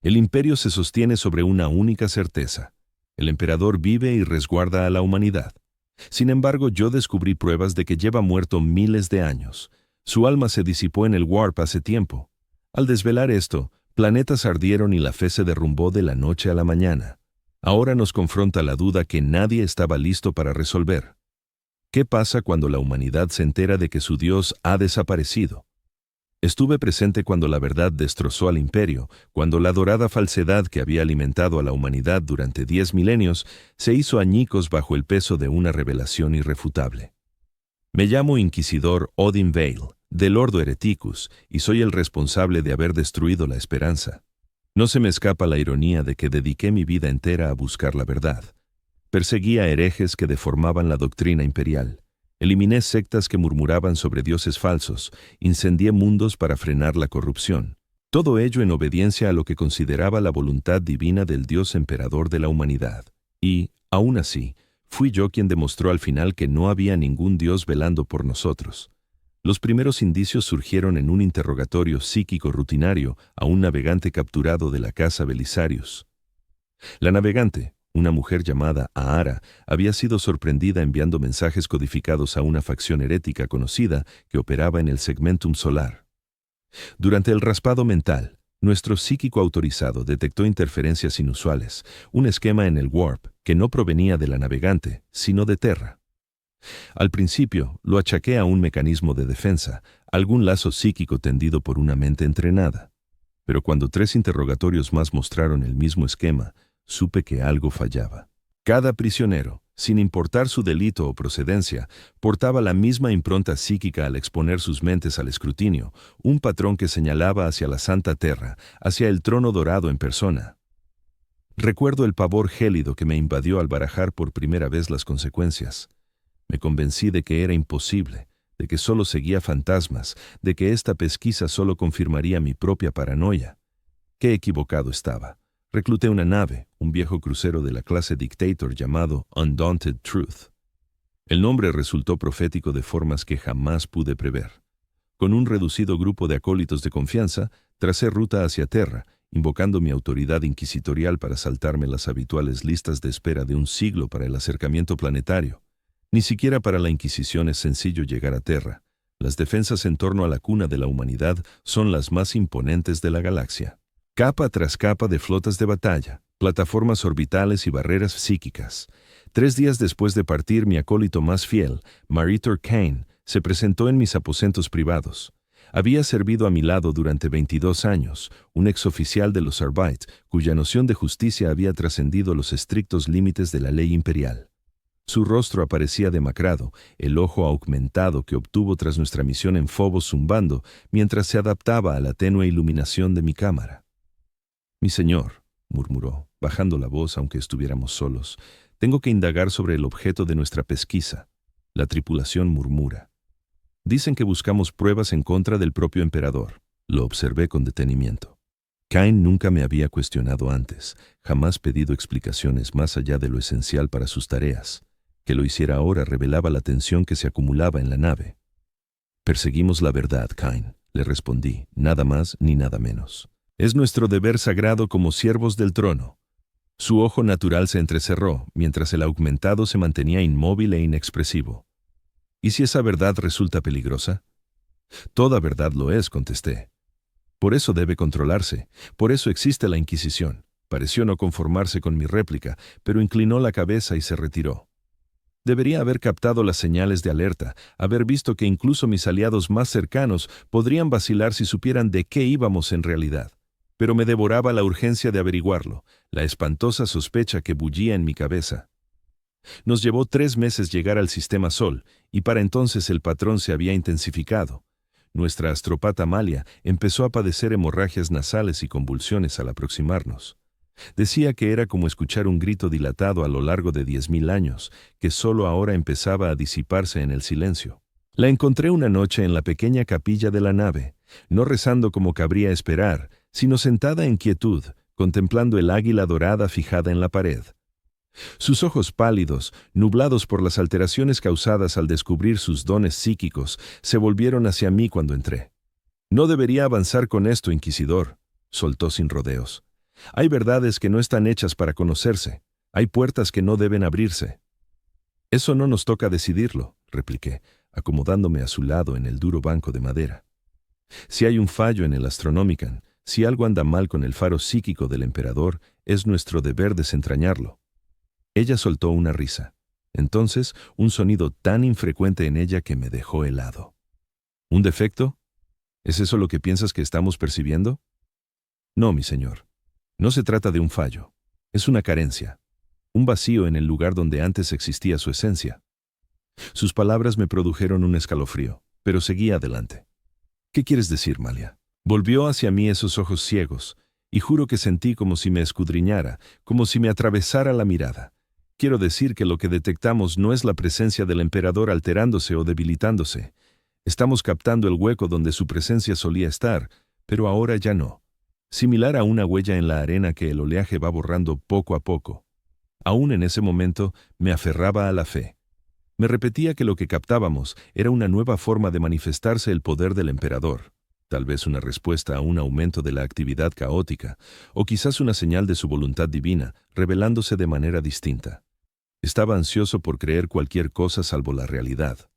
El imperio se sostiene sobre una única certeza. El emperador vive y resguarda a la humanidad. Sin embargo, yo descubrí pruebas de que lleva muerto miles de años. Su alma se disipó en el Warp hace tiempo. Al desvelar esto, planetas ardieron y la fe se derrumbó de la noche a la mañana. Ahora nos confronta la duda que nadie estaba listo para resolver. ¿Qué pasa cuando la humanidad se entera de que su Dios ha desaparecido? Estuve presente cuando la verdad destrozó al imperio, cuando la dorada falsedad que había alimentado a la humanidad durante 10 milenios se hizo añicos bajo el peso de una revelación irrefutable. Me llamo Inquisidor Odin Vale, del Ordo Hereticus, y soy el responsable de haber destruido la esperanza. No se me escapa la ironía de que dediqué mi vida entera a buscar la verdad. Perseguí a herejes que deformaban la doctrina imperial. Eliminé sectas que murmuraban sobre dioses falsos, incendié mundos para frenar la corrupción. Todo ello en obediencia a lo que consideraba la voluntad divina del Dios emperador de la humanidad. Y, aún así, fui yo quien demostró al final que no había ningún Dios velando por nosotros. Los primeros indicios surgieron en un interrogatorio psíquico rutinario a un navegante capturado de la casa Belisarius. La navegante, una mujer llamada Ahara, había sido sorprendida enviando mensajes codificados a una facción herética conocida que operaba en el segmentum solar. Durante el raspado mental, nuestro psíquico autorizado detectó interferencias inusuales, un esquema en el Warp que no provenía de la navegante, sino de Terra. Al principio, lo achaqué a un mecanismo de defensa, algún lazo psíquico tendido por una mente entrenada. Pero cuando 3 interrogatorios más mostraron el mismo esquema, supe que algo fallaba. Cada prisionero, sin importar su delito o procedencia, portaba la misma impronta psíquica al exponer sus mentes al escrutinio, un patrón que señalaba hacia la Santa Terra, hacia el trono dorado en persona. Recuerdo el pavor gélido que me invadió al barajar por primera vez las consecuencias. Me convencí de que era imposible, de que solo seguía fantasmas, de que esta pesquisa solo confirmaría mi propia paranoia. Qué equivocado estaba. Recluté una nave, un viejo crucero de la clase Dictator llamado Undaunted Truth. El nombre resultó profético de formas que jamás pude prever. Con un reducido grupo de acólitos de confianza, tracé ruta hacia Terra, invocando mi autoridad inquisitorial para saltarme las habituales listas de espera de un siglo para el acercamiento planetario. Ni siquiera para la Inquisición es sencillo llegar a Terra. Las defensas en torno a la cuna de la humanidad son las más imponentes de la galaxia. Capa tras capa de flotas de batalla, plataformas orbitales y barreras psíquicas. 3 días después de partir, mi acólito más fiel, Maritor Kane, se presentó en mis aposentos privados. Había servido a mi lado durante 22 años, un exoficial de los Arbeit, cuya noción de justicia había trascendido los estrictos límites de la ley imperial. Su rostro aparecía demacrado, el ojo aumentado que obtuvo tras nuestra misión en Phobos zumbando, mientras se adaptaba a la tenue iluminación de mi cámara. «Mi señor», murmuró, bajando la voz aunque estuviéramos solos, «tengo que indagar sobre el objeto de nuestra pesquisa». La tripulación murmura. Dicen que buscamos pruebas en contra del propio emperador. Lo observé con detenimiento. Kane nunca me había cuestionado antes, jamás pedido explicaciones más allá de lo esencial para sus tareas. Que lo hiciera ahora revelaba la tensión que se acumulaba en la nave. «Perseguimos la verdad, Kane», le respondí, nada más ni nada menos. «Es nuestro deber sagrado como siervos del trono». Su ojo natural se entrecerró, mientras el augmentado se mantenía inmóvil e inexpresivo. «¿Y si esa verdad resulta peligrosa?» «Toda verdad lo es», contesté. «Por eso debe controlarse, por eso existe la Inquisición». Pareció no conformarse con mi réplica, pero inclinó la cabeza y se retiró. Debería haber captado las señales de alerta, haber visto que incluso mis aliados más cercanos podrían vacilar si supieran de qué íbamos en realidad. Pero me devoraba la urgencia de averiguarlo, la espantosa sospecha que bullía en mi cabeza. Nos llevó 3 meses llegar al sistema Sol, y para entonces el patrón se había intensificado. Nuestra astropata Malia empezó a padecer hemorragias nasales y convulsiones al aproximarnos. Decía que era como escuchar un grito dilatado a lo largo de 10.000 años, que solo ahora empezaba a disiparse en el silencio. La encontré una noche en la pequeña capilla de la nave, no rezando como cabría esperar, sino sentada en quietud, contemplando el águila dorada fijada en la pared. Sus ojos pálidos, nublados por las alteraciones causadas al descubrir sus dones psíquicos, se volvieron hacia mí cuando entré. «No debería avanzar con esto, Inquisidor», soltó sin rodeos. Hay verdades que no están hechas para conocerse. Hay puertas que no deben abrirse. Eso no nos toca decidirlo, repliqué, acomodándome a su lado en el duro banco de madera. Si hay un fallo en el Astronomican, si algo anda mal con el faro psíquico del emperador, es nuestro deber desentrañarlo. Ella soltó una risa. Entonces, un sonido tan infrecuente en ella que me dejó helado. ¿Un defecto? ¿Es eso lo que piensas que estamos percibiendo? No, mi señor. No se trata de un fallo. Es una carencia. Un vacío en el lugar donde antes existía su esencia. Sus palabras me produjeron un escalofrío, pero seguí adelante. ¿Qué quieres decir, Malia? Volvió hacia mí esos ojos ciegos, y juro que sentí como si me escudriñara, como si me atravesara la mirada. Quiero decir que lo que detectamos no es la presencia del emperador alterándose o debilitándose. Estamos captando el hueco donde su presencia solía estar, pero ahora ya no. Similar a una huella en la arena que el oleaje va borrando poco a poco. Aún en ese momento me aferraba a la fe. Me repetía que lo que captábamos era una nueva forma de manifestarse el poder del emperador, tal vez una respuesta a un aumento de la actividad caótica, o quizás una señal de su voluntad divina, revelándose de manera distinta. Estaba ansioso por creer cualquier cosa salvo la realidad.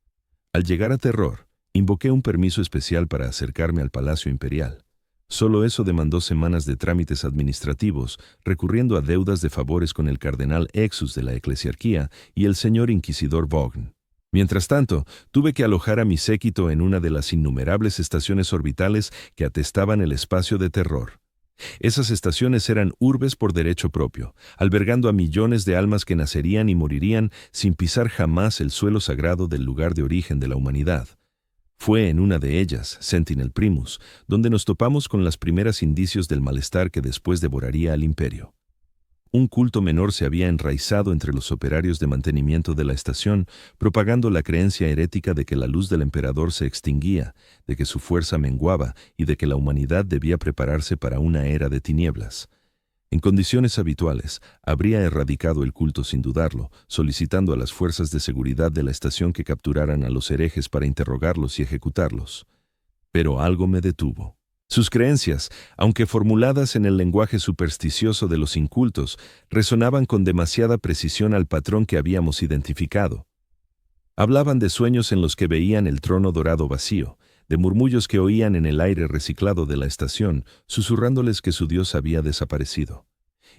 Al llegar a Terror, invoqué un permiso especial para acercarme al Palacio Imperial. Solo eso demandó semanas de trámites administrativos, recurriendo a deudas de favores con el cardenal Exus de la Eclesiarquía y el señor inquisidor Vaughn. Mientras tanto, tuve que alojar a mi séquito en una de las innumerables estaciones orbitales que atestaban el espacio de Terror. Esas estaciones eran urbes por derecho propio, albergando a millones de almas que nacerían y morirían sin pisar jamás el suelo sagrado del lugar de origen de la humanidad. Fue en una de ellas, Sentinel Primus, donde nos topamos con los primeros indicios del malestar que después devoraría al imperio. Un culto menor se había enraizado entre los operarios de mantenimiento de la estación, propagando la creencia herética de que la luz del emperador se extinguía, de que su fuerza menguaba y de que la humanidad debía prepararse para una era de tinieblas. En condiciones habituales, habría erradicado el culto sin dudarlo, solicitando a las fuerzas de seguridad de la estación que capturaran a los herejes para interrogarlos y ejecutarlos. Pero algo me detuvo. Sus creencias, aunque formuladas en el lenguaje supersticioso de los incultos, resonaban con demasiada precisión al patrón que habíamos identificado. Hablaban de sueños en los que veían el trono dorado vacío, de murmullos que oían en el aire reciclado de la estación, susurrándoles que su dios había desaparecido.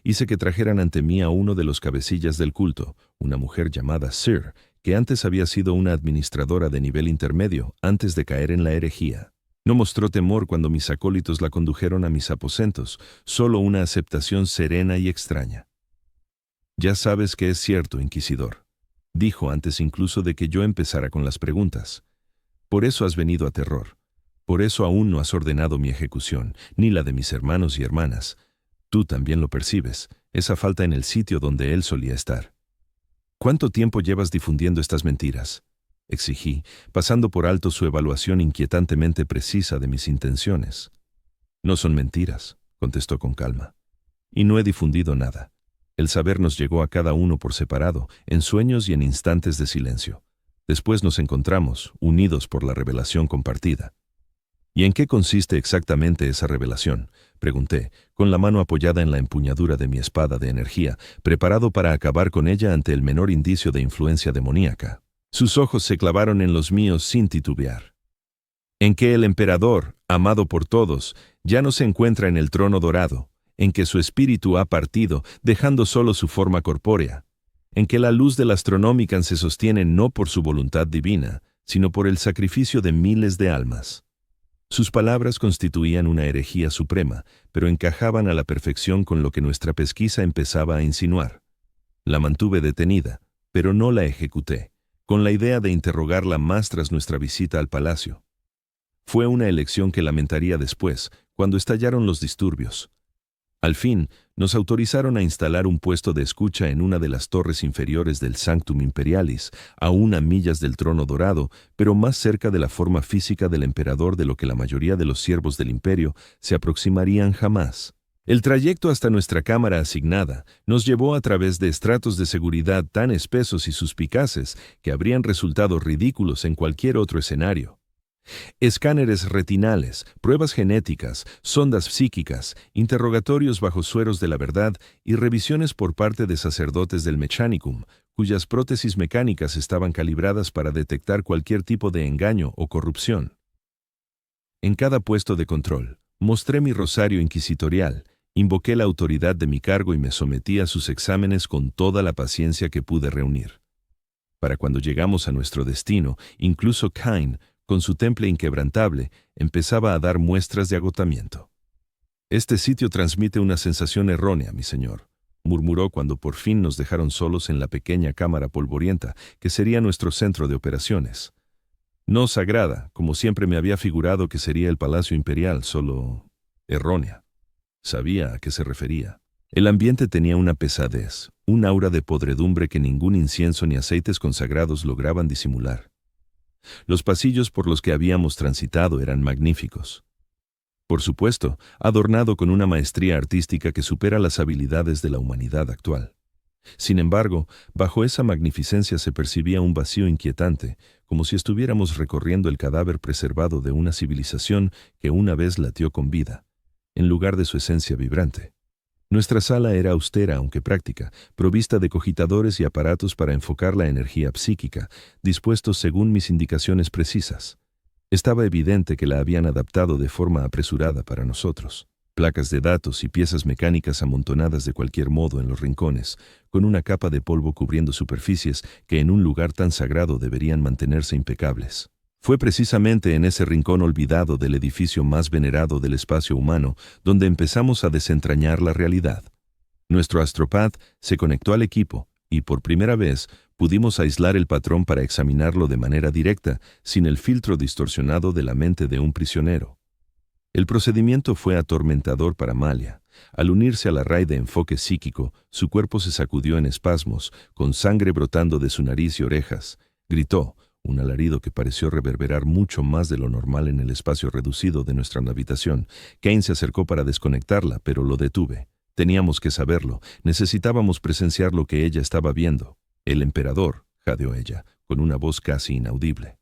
Hice que trajeran ante mí a uno de los cabecillas del culto, una mujer llamada Sir, que antes había sido una administradora de nivel intermedio, antes de caer en la herejía. No mostró temor cuando mis acólitos la condujeron a mis aposentos, solo una aceptación serena y extraña. «Ya sabes que es cierto, inquisidor», dijo antes incluso de que yo empezara con las preguntas. «Por eso has venido a Terror. Por eso aún no has ordenado mi ejecución, ni la de mis hermanos y hermanas. Tú también lo percibes, esa falta en el sitio donde él solía estar. ¿Cuánto tiempo llevas difundiendo estas mentiras?», exigí, pasando por alto su evaluación inquietantemente precisa de mis intenciones. «No son mentiras», contestó con calma. «Y no he difundido nada. El saber nos llegó a cada uno por separado, en sueños y en instantes de silencio. Después nos encontramos, unidos por la revelación compartida». «¿Y en qué consiste exactamente esa revelación?», pregunté, con la mano apoyada en la empuñadura de mi espada de energía, preparado para acabar con ella ante el menor indicio de influencia demoníaca. Sus ojos se clavaron en los míos sin titubear. «En que el emperador, amado por todos, ya no se encuentra en el trono dorado, en que su espíritu ha partido, dejando solo su forma corpórea, en que la luz del Astronomican se sostiene no por su voluntad divina, sino por el sacrificio de miles de almas». Sus palabras constituían una herejía suprema, pero encajaban a la perfección con lo que nuestra pesquisa empezaba a insinuar. La mantuve detenida, pero no la ejecuté, con la idea de interrogarla más tras nuestra visita al palacio. Fue una elección que lamentaría después, cuando estallaron los disturbios. Al fin, nos autorizaron a instalar un puesto de escucha en una de las torres inferiores del Sanctum Imperialis, a 1 millas del trono dorado, pero más cerca de la forma física del emperador de lo que la mayoría de los siervos del imperio se aproximarían jamás. El trayecto hasta nuestra cámara asignada nos llevó a través de estratos de seguridad tan espesos y suspicaces que habrían resultado ridículos en cualquier otro escenario. Escáneres retinales, pruebas genéticas, sondas psíquicas, interrogatorios bajo sueros de la verdad y revisiones por parte de sacerdotes del Mechanicum, cuyas prótesis mecánicas estaban calibradas para detectar cualquier tipo de engaño o corrupción. En cada puesto de control, mostré mi rosario inquisitorial, invoqué la autoridad de mi cargo y me sometí a sus exámenes con toda la paciencia que pude reunir. Para cuando llegamos a nuestro destino, incluso Cain, con su temple inquebrantable, empezaba a dar muestras de agotamiento. «Este sitio transmite una sensación errónea, mi señor», murmuró cuando por fin nos dejaron solos en la pequeña cámara polvorienta que sería nuestro centro de operaciones. No sagrada, como siempre me había figurado que sería el Palacio Imperial, solo errónea. Sabía a qué se refería. El ambiente tenía una pesadez, un aura de podredumbre que ningún incienso ni aceites consagrados lograban disimular. Los pasillos por los que habíamos transitado eran magníficos. Por supuesto, adornado con una maestría artística que supera las habilidades de la humanidad actual. Sin embargo, bajo esa magnificencia se percibía un vacío inquietante, como si estuviéramos recorriendo el cadáver preservado de una civilización que una vez latió con vida, en lugar de su esencia vibrante. Nuestra sala era austera aunque práctica, provista de cogitadores y aparatos para enfocar la energía psíquica, dispuestos según mis indicaciones precisas. Estaba evidente que la habían adaptado de forma apresurada para nosotros. Placas de datos y piezas mecánicas amontonadas de cualquier modo en los rincones, con una capa de polvo cubriendo superficies que en un lugar tan sagrado deberían mantenerse impecables. Fue precisamente en ese rincón olvidado del edificio más venerado del espacio humano donde empezamos a desentrañar la realidad. Nuestro astropad se conectó al equipo y por primera vez pudimos aislar el patrón para examinarlo de manera directa, sin el filtro distorsionado de la mente de un prisionero. El procedimiento fue atormentador para Malia. Al unirse al array de enfoque psíquico, su cuerpo se sacudió en espasmos, con sangre brotando de su nariz y orejas. Gritó, un alarido que pareció reverberar mucho más de lo normal en el espacio reducido de nuestra habitación. Cain se acercó para desconectarla, pero lo detuve. Teníamos que saberlo, necesitábamos presenciar lo que ella estaba viendo. «El emperador», jadeó ella, con una voz casi inaudible.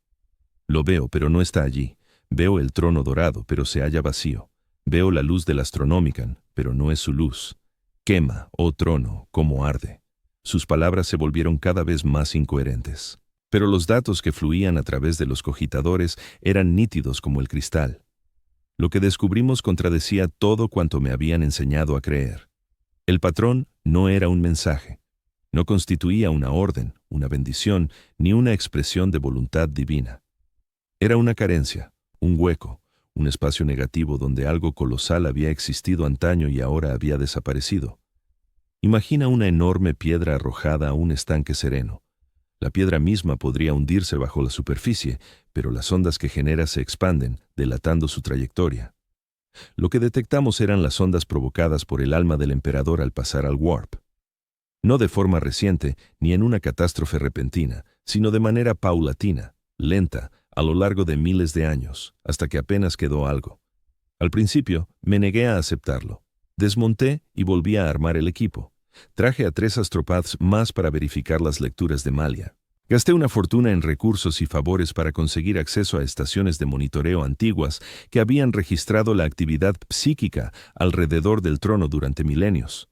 «Lo veo, pero no está allí. Veo el trono dorado, pero se halla vacío. Veo la luz del Astronomican, pero no es su luz. Quema, oh trono, cómo arde». Sus palabras se volvieron cada vez más incoherentes. Pero los datos que fluían a través de los cogitadores eran nítidos como el cristal. Lo que descubrimos contradecía todo cuanto me habían enseñado a creer. El patrón no era un mensaje. No constituía una orden, una bendición, ni una expresión de voluntad divina. Era una carencia, un hueco, un espacio negativo donde algo colosal había existido antaño y ahora había desaparecido. Imagina una enorme piedra arrojada a un estanque sereno. La piedra misma podría hundirse bajo la superficie, pero las ondas que genera se expanden, delatando su trayectoria. Lo que detectamos eran las ondas provocadas por el alma del emperador al pasar al warp. No de forma reciente, ni en una catástrofe repentina, sino de manera paulatina, lenta, a lo largo de miles de años, hasta que apenas quedó algo. Al principio, me negué a aceptarlo. Desmonté y volví a armar el equipo. Traje a 3 astropads más para verificar las lecturas de Malia. Gasté una fortuna en recursos y favores para conseguir acceso a estaciones de monitoreo antiguas que habían registrado la actividad psíquica alrededor del trono durante milenios.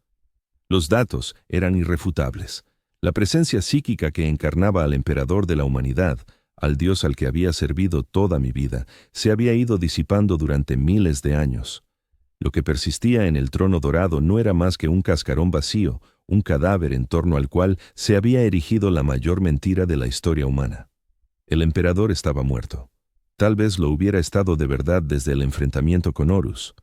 Los datos eran irrefutables. La presencia psíquica que encarnaba al emperador de la humanidad, al dios al que había servido toda mi vida, se había ido disipando durante miles de años. Lo que persistía en el trono dorado no era más que un cascarón vacío, un cadáver en torno al cual se había erigido la mayor mentira de la historia humana. El emperador estaba muerto. Tal vez lo hubiera estado de verdad desde el enfrentamiento con Horus.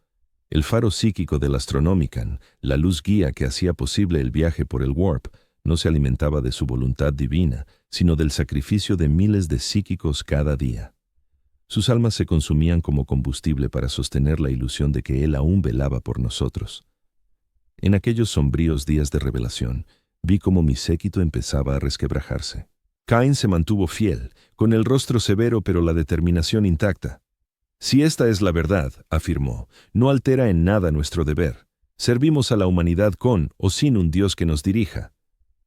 El faro psíquico del Astronomican, la luz guía que hacía posible el viaje por el warp, no se alimentaba de su voluntad divina, sino del sacrificio de miles de psíquicos cada día. Sus almas se consumían como combustible para sostener la ilusión de que él aún velaba por nosotros. En aquellos sombríos días de revelación, vi cómo mi séquito empezaba a resquebrajarse. Cain se mantuvo fiel, con el rostro severo pero la determinación intacta. «Si esta es la verdad», afirmó, «no altera en nada nuestro deber. Servimos a la humanidad con o sin un Dios que nos dirija».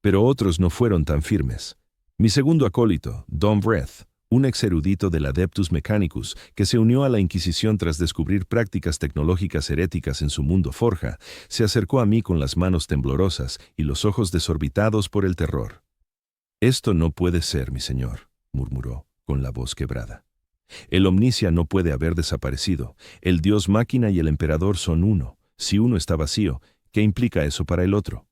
Pero otros no fueron tan firmes. Mi segundo acólito, Don Breath, un ex erudito del Adeptus Mechanicus, que se unió a la Inquisición tras descubrir prácticas tecnológicas heréticas en su mundo forja, se acercó a mí con las manos temblorosas y los ojos desorbitados por el terror. «Esto no puede ser, mi señor», murmuró, con la voz quebrada. «El Omnicia no puede haber desaparecido. El Dios Máquina y el Emperador son uno. Si uno está vacío, ¿qué implica eso para el otro?».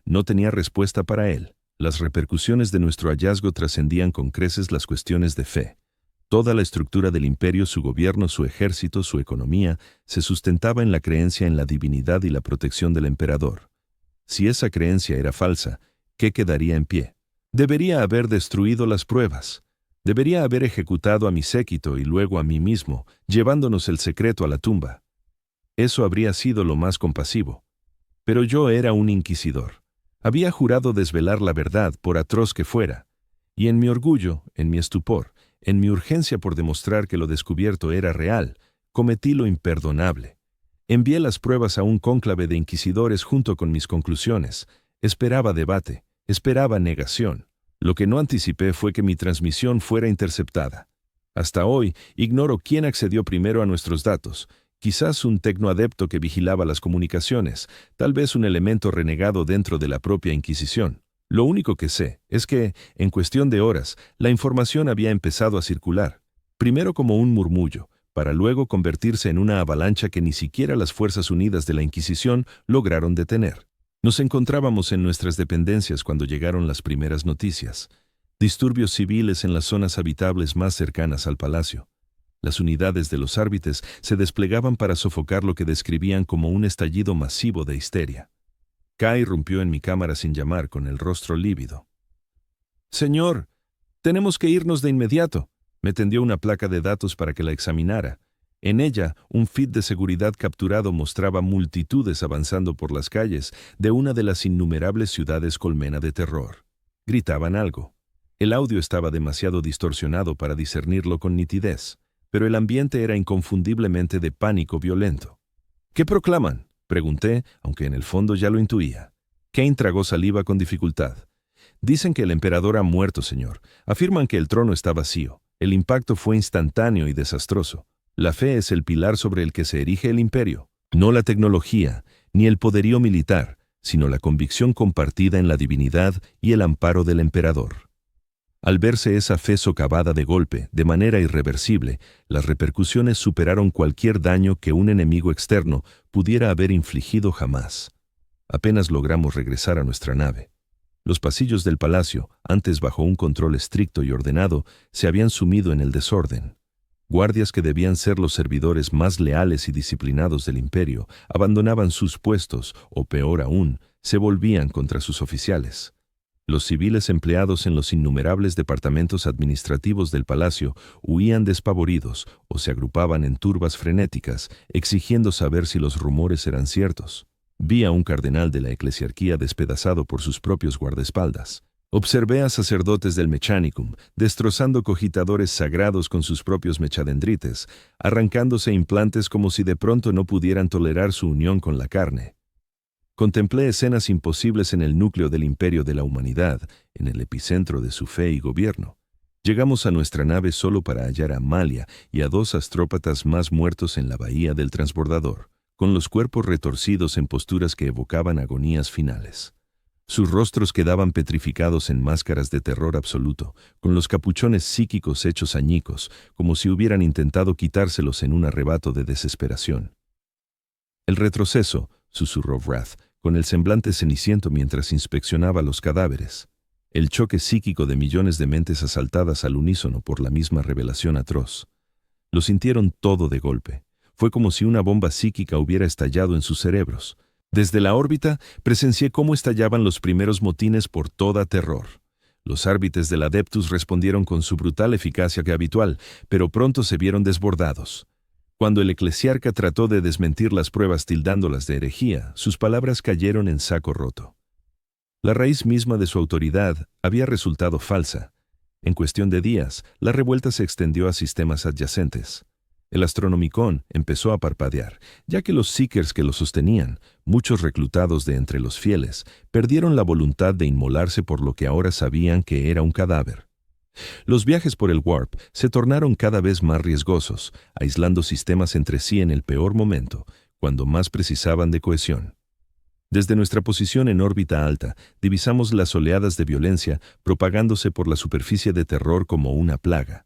No tenía respuesta para él. Las repercusiones de nuestro hallazgo trascendían con creces las cuestiones de fe. Toda la estructura del imperio, su gobierno, su ejército, su economía, se sustentaba en la creencia en la divinidad y la protección del emperador. Si esa creencia era falsa, ¿qué quedaría en pie? Debería haber destruido las pruebas. Debería haber ejecutado a mi séquito y luego a mí mismo, llevándonos el secreto a la tumba. Eso habría sido lo más compasivo. Pero yo era un inquisidor. Había jurado desvelar la verdad, por atroz que fuera. Y en mi orgullo, en mi estupor, en mi urgencia por demostrar que lo descubierto era real, cometí lo imperdonable. Envié las pruebas a un cónclave de inquisidores junto con mis conclusiones. Esperaba debate, esperaba negación. Lo que no anticipé fue que mi transmisión fuera interceptada. Hasta hoy, ignoro quién accedió primero a nuestros datos. Quizás un tecnoadepto que vigilaba las comunicaciones, tal vez un elemento renegado dentro de la propia Inquisición. Lo único que sé es que, en cuestión de horas, la información había empezado a circular, primero como un murmullo, para luego convertirse en una avalancha que ni siquiera las Fuerzas Unidas de la Inquisición lograron detener. Nos encontrábamos en nuestras dependencias cuando llegaron las primeras noticias. Disturbios civiles en las zonas habitables más cercanas al palacio. Las unidades de los árbitres se desplegaban para sofocar lo que describían como un estallido masivo de histeria. Kai irrumpió en mi cámara sin llamar, con el rostro lívido. «Señor, tenemos que irnos de inmediato». Me tendió una placa de datos para que la examinara. En ella, un feed de seguridad capturado mostraba multitudes avanzando por las calles de una de las innumerables ciudades colmena de terror. Gritaban algo. El audio estaba demasiado distorsionado para discernirlo con nitidez, pero el ambiente era inconfundiblemente de pánico violento. «¿Qué proclaman?», pregunté, aunque en el fondo ya lo intuía. Kane tragó saliva con dificultad. «Dicen que el emperador ha muerto, señor. Afirman que el trono está vacío. El impacto fue instantáneo y desastroso. La fe es el pilar sobre el que se erige el imperio. No la tecnología, ni el poderío militar, sino la convicción compartida en la divinidad y el amparo del emperador». Al verse esa fe socavada de golpe, de manera irreversible, las repercusiones superaron cualquier daño que un enemigo externo pudiera haber infligido jamás. Apenas logramos regresar a nuestra nave. Los pasillos del palacio, antes bajo un control estricto y ordenado, se habían sumido en el desorden. Guardias que debían ser los servidores más leales y disciplinados del imperio abandonaban sus puestos o, peor aún, se volvían contra sus oficiales. Los civiles empleados en los innumerables departamentos administrativos del palacio huían despavoridos o se agrupaban en turbas frenéticas, exigiendo saber si los rumores eran ciertos. Vi a un cardenal de la eclesiarquía despedazado por sus propios guardaespaldas. Observé a sacerdotes del Mechanicum destrozando cogitadores sagrados con sus propios mechadendrites, arrancándose implantes como si de pronto no pudieran tolerar su unión con la carne. Contemplé escenas imposibles en el núcleo del imperio de la humanidad, en el epicentro de su fe y gobierno. Llegamos a nuestra nave solo para hallar a Amalia y a 2 astrópatas más muertos en la bahía del transbordador, con los cuerpos retorcidos en posturas que evocaban agonías finales. Sus rostros quedaban petrificados en máscaras de terror absoluto, con los capuchones psíquicos hechos añicos, como si hubieran intentado quitárselos en un arrebato de desesperación. «El retroceso», susurró Wrath, con el semblante ceniciento mientras inspeccionaba los cadáveres. El choque psíquico de millones de mentes asaltadas al unísono por la misma revelación atroz. Lo sintieron todo de golpe. Fue como si una bomba psíquica hubiera estallado en sus cerebros. Desde la órbita presencié cómo estallaban los primeros motines por toda terror. Los árbitres del Adeptus respondieron con su brutal eficacia que habitual, pero pronto se vieron desbordados. Cuando el eclesiarca trató de desmentir las pruebas tildándolas de herejía, sus palabras cayeron en saco roto. La raíz misma de su autoridad había resultado falsa. En cuestión de días, la revuelta se extendió a sistemas adyacentes. El Astronomicon empezó a parpadear, ya que los Seekers que lo sostenían, muchos reclutados de entre los fieles, perdieron la voluntad de inmolarse por lo que ahora sabían que era un cadáver. Los viajes por el Warp se tornaron cada vez más riesgosos, aislando sistemas entre sí en el peor momento, cuando más precisaban de cohesión. Desde nuestra posición en órbita alta, divisamos las oleadas de violencia propagándose por la superficie de terror como una plaga.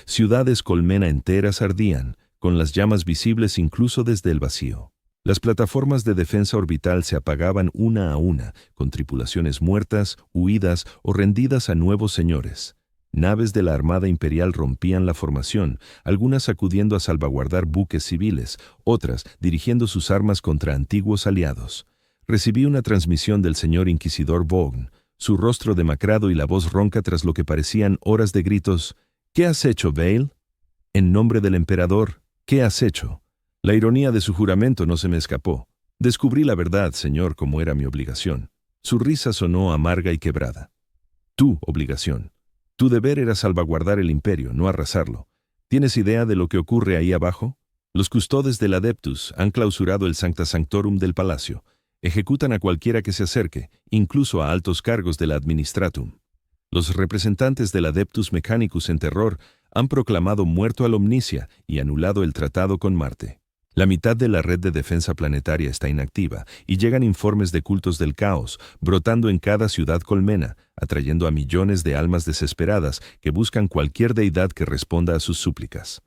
Ciudades colmena enteras ardían, con las llamas visibles incluso desde el vacío. Las plataformas de defensa orbital se apagaban una a una, con tripulaciones muertas, huidas o rendidas a nuevos señores. Naves de la Armada Imperial rompían la formación, algunas acudiendo a salvaguardar buques civiles, otras dirigiendo sus armas contra antiguos aliados. Recibí una transmisión del señor Inquisidor Vaughn, su rostro demacrado y la voz ronca tras lo que parecían horas de gritos. «¿Qué has hecho, Vale? En nombre del emperador, ¿qué has hecho?» La ironía de su juramento no se me escapó. Descubrí la verdad, señor, como era mi obligación. Su risa sonó amarga y quebrada. Tu obligación. Tu deber era salvaguardar el imperio, no arrasarlo. ¿Tienes idea de lo que ocurre ahí abajo? Los custodes del Adeptus han clausurado el Sancta Sanctorum del palacio. Ejecutan a cualquiera que se acerque, incluso a altos cargos del Administratum. Los representantes del Adeptus Mechanicus en terror han proclamado muerto al Omnicia y anulado el tratado con Marte. La mitad de la red de defensa planetaria está inactiva y llegan informes de cultos del caos, brotando en cada ciudad colmena, atrayendo a millones de almas desesperadas que buscan cualquier deidad que responda a sus súplicas.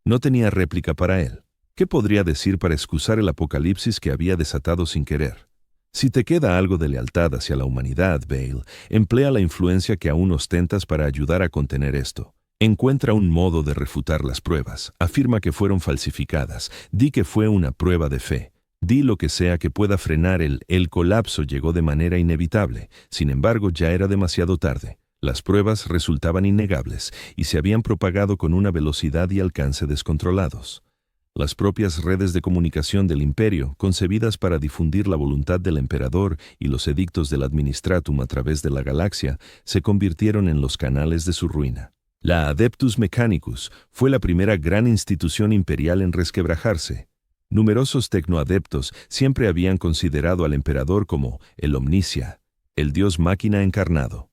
No tenía réplica para él. ¿Qué podría decir para excusar el apocalipsis que había desatado sin querer? Si te queda algo de lealtad hacia la humanidad, Vale, emplea la influencia que aún ostentas para ayudar a contener esto. Encuentra un modo de refutar las pruebas. Afirma que fueron falsificadas. Di que fue una prueba de fe. Di lo que sea que pueda frenar el colapso llegó de manera inevitable. Sin embargo, ya era demasiado tarde. Las pruebas resultaban innegables y se habían propagado con una velocidad y alcance descontrolados. Las propias redes de comunicación del imperio, concebidas para difundir la voluntad del emperador y los edictos del Administratum a través de la galaxia, se convirtieron en los canales de su ruina. La Adeptus Mechanicus fue la primera gran institución imperial en resquebrajarse. Numerosos tecnoadeptos siempre habían considerado al emperador como el Omnicia, el dios máquina encarnado.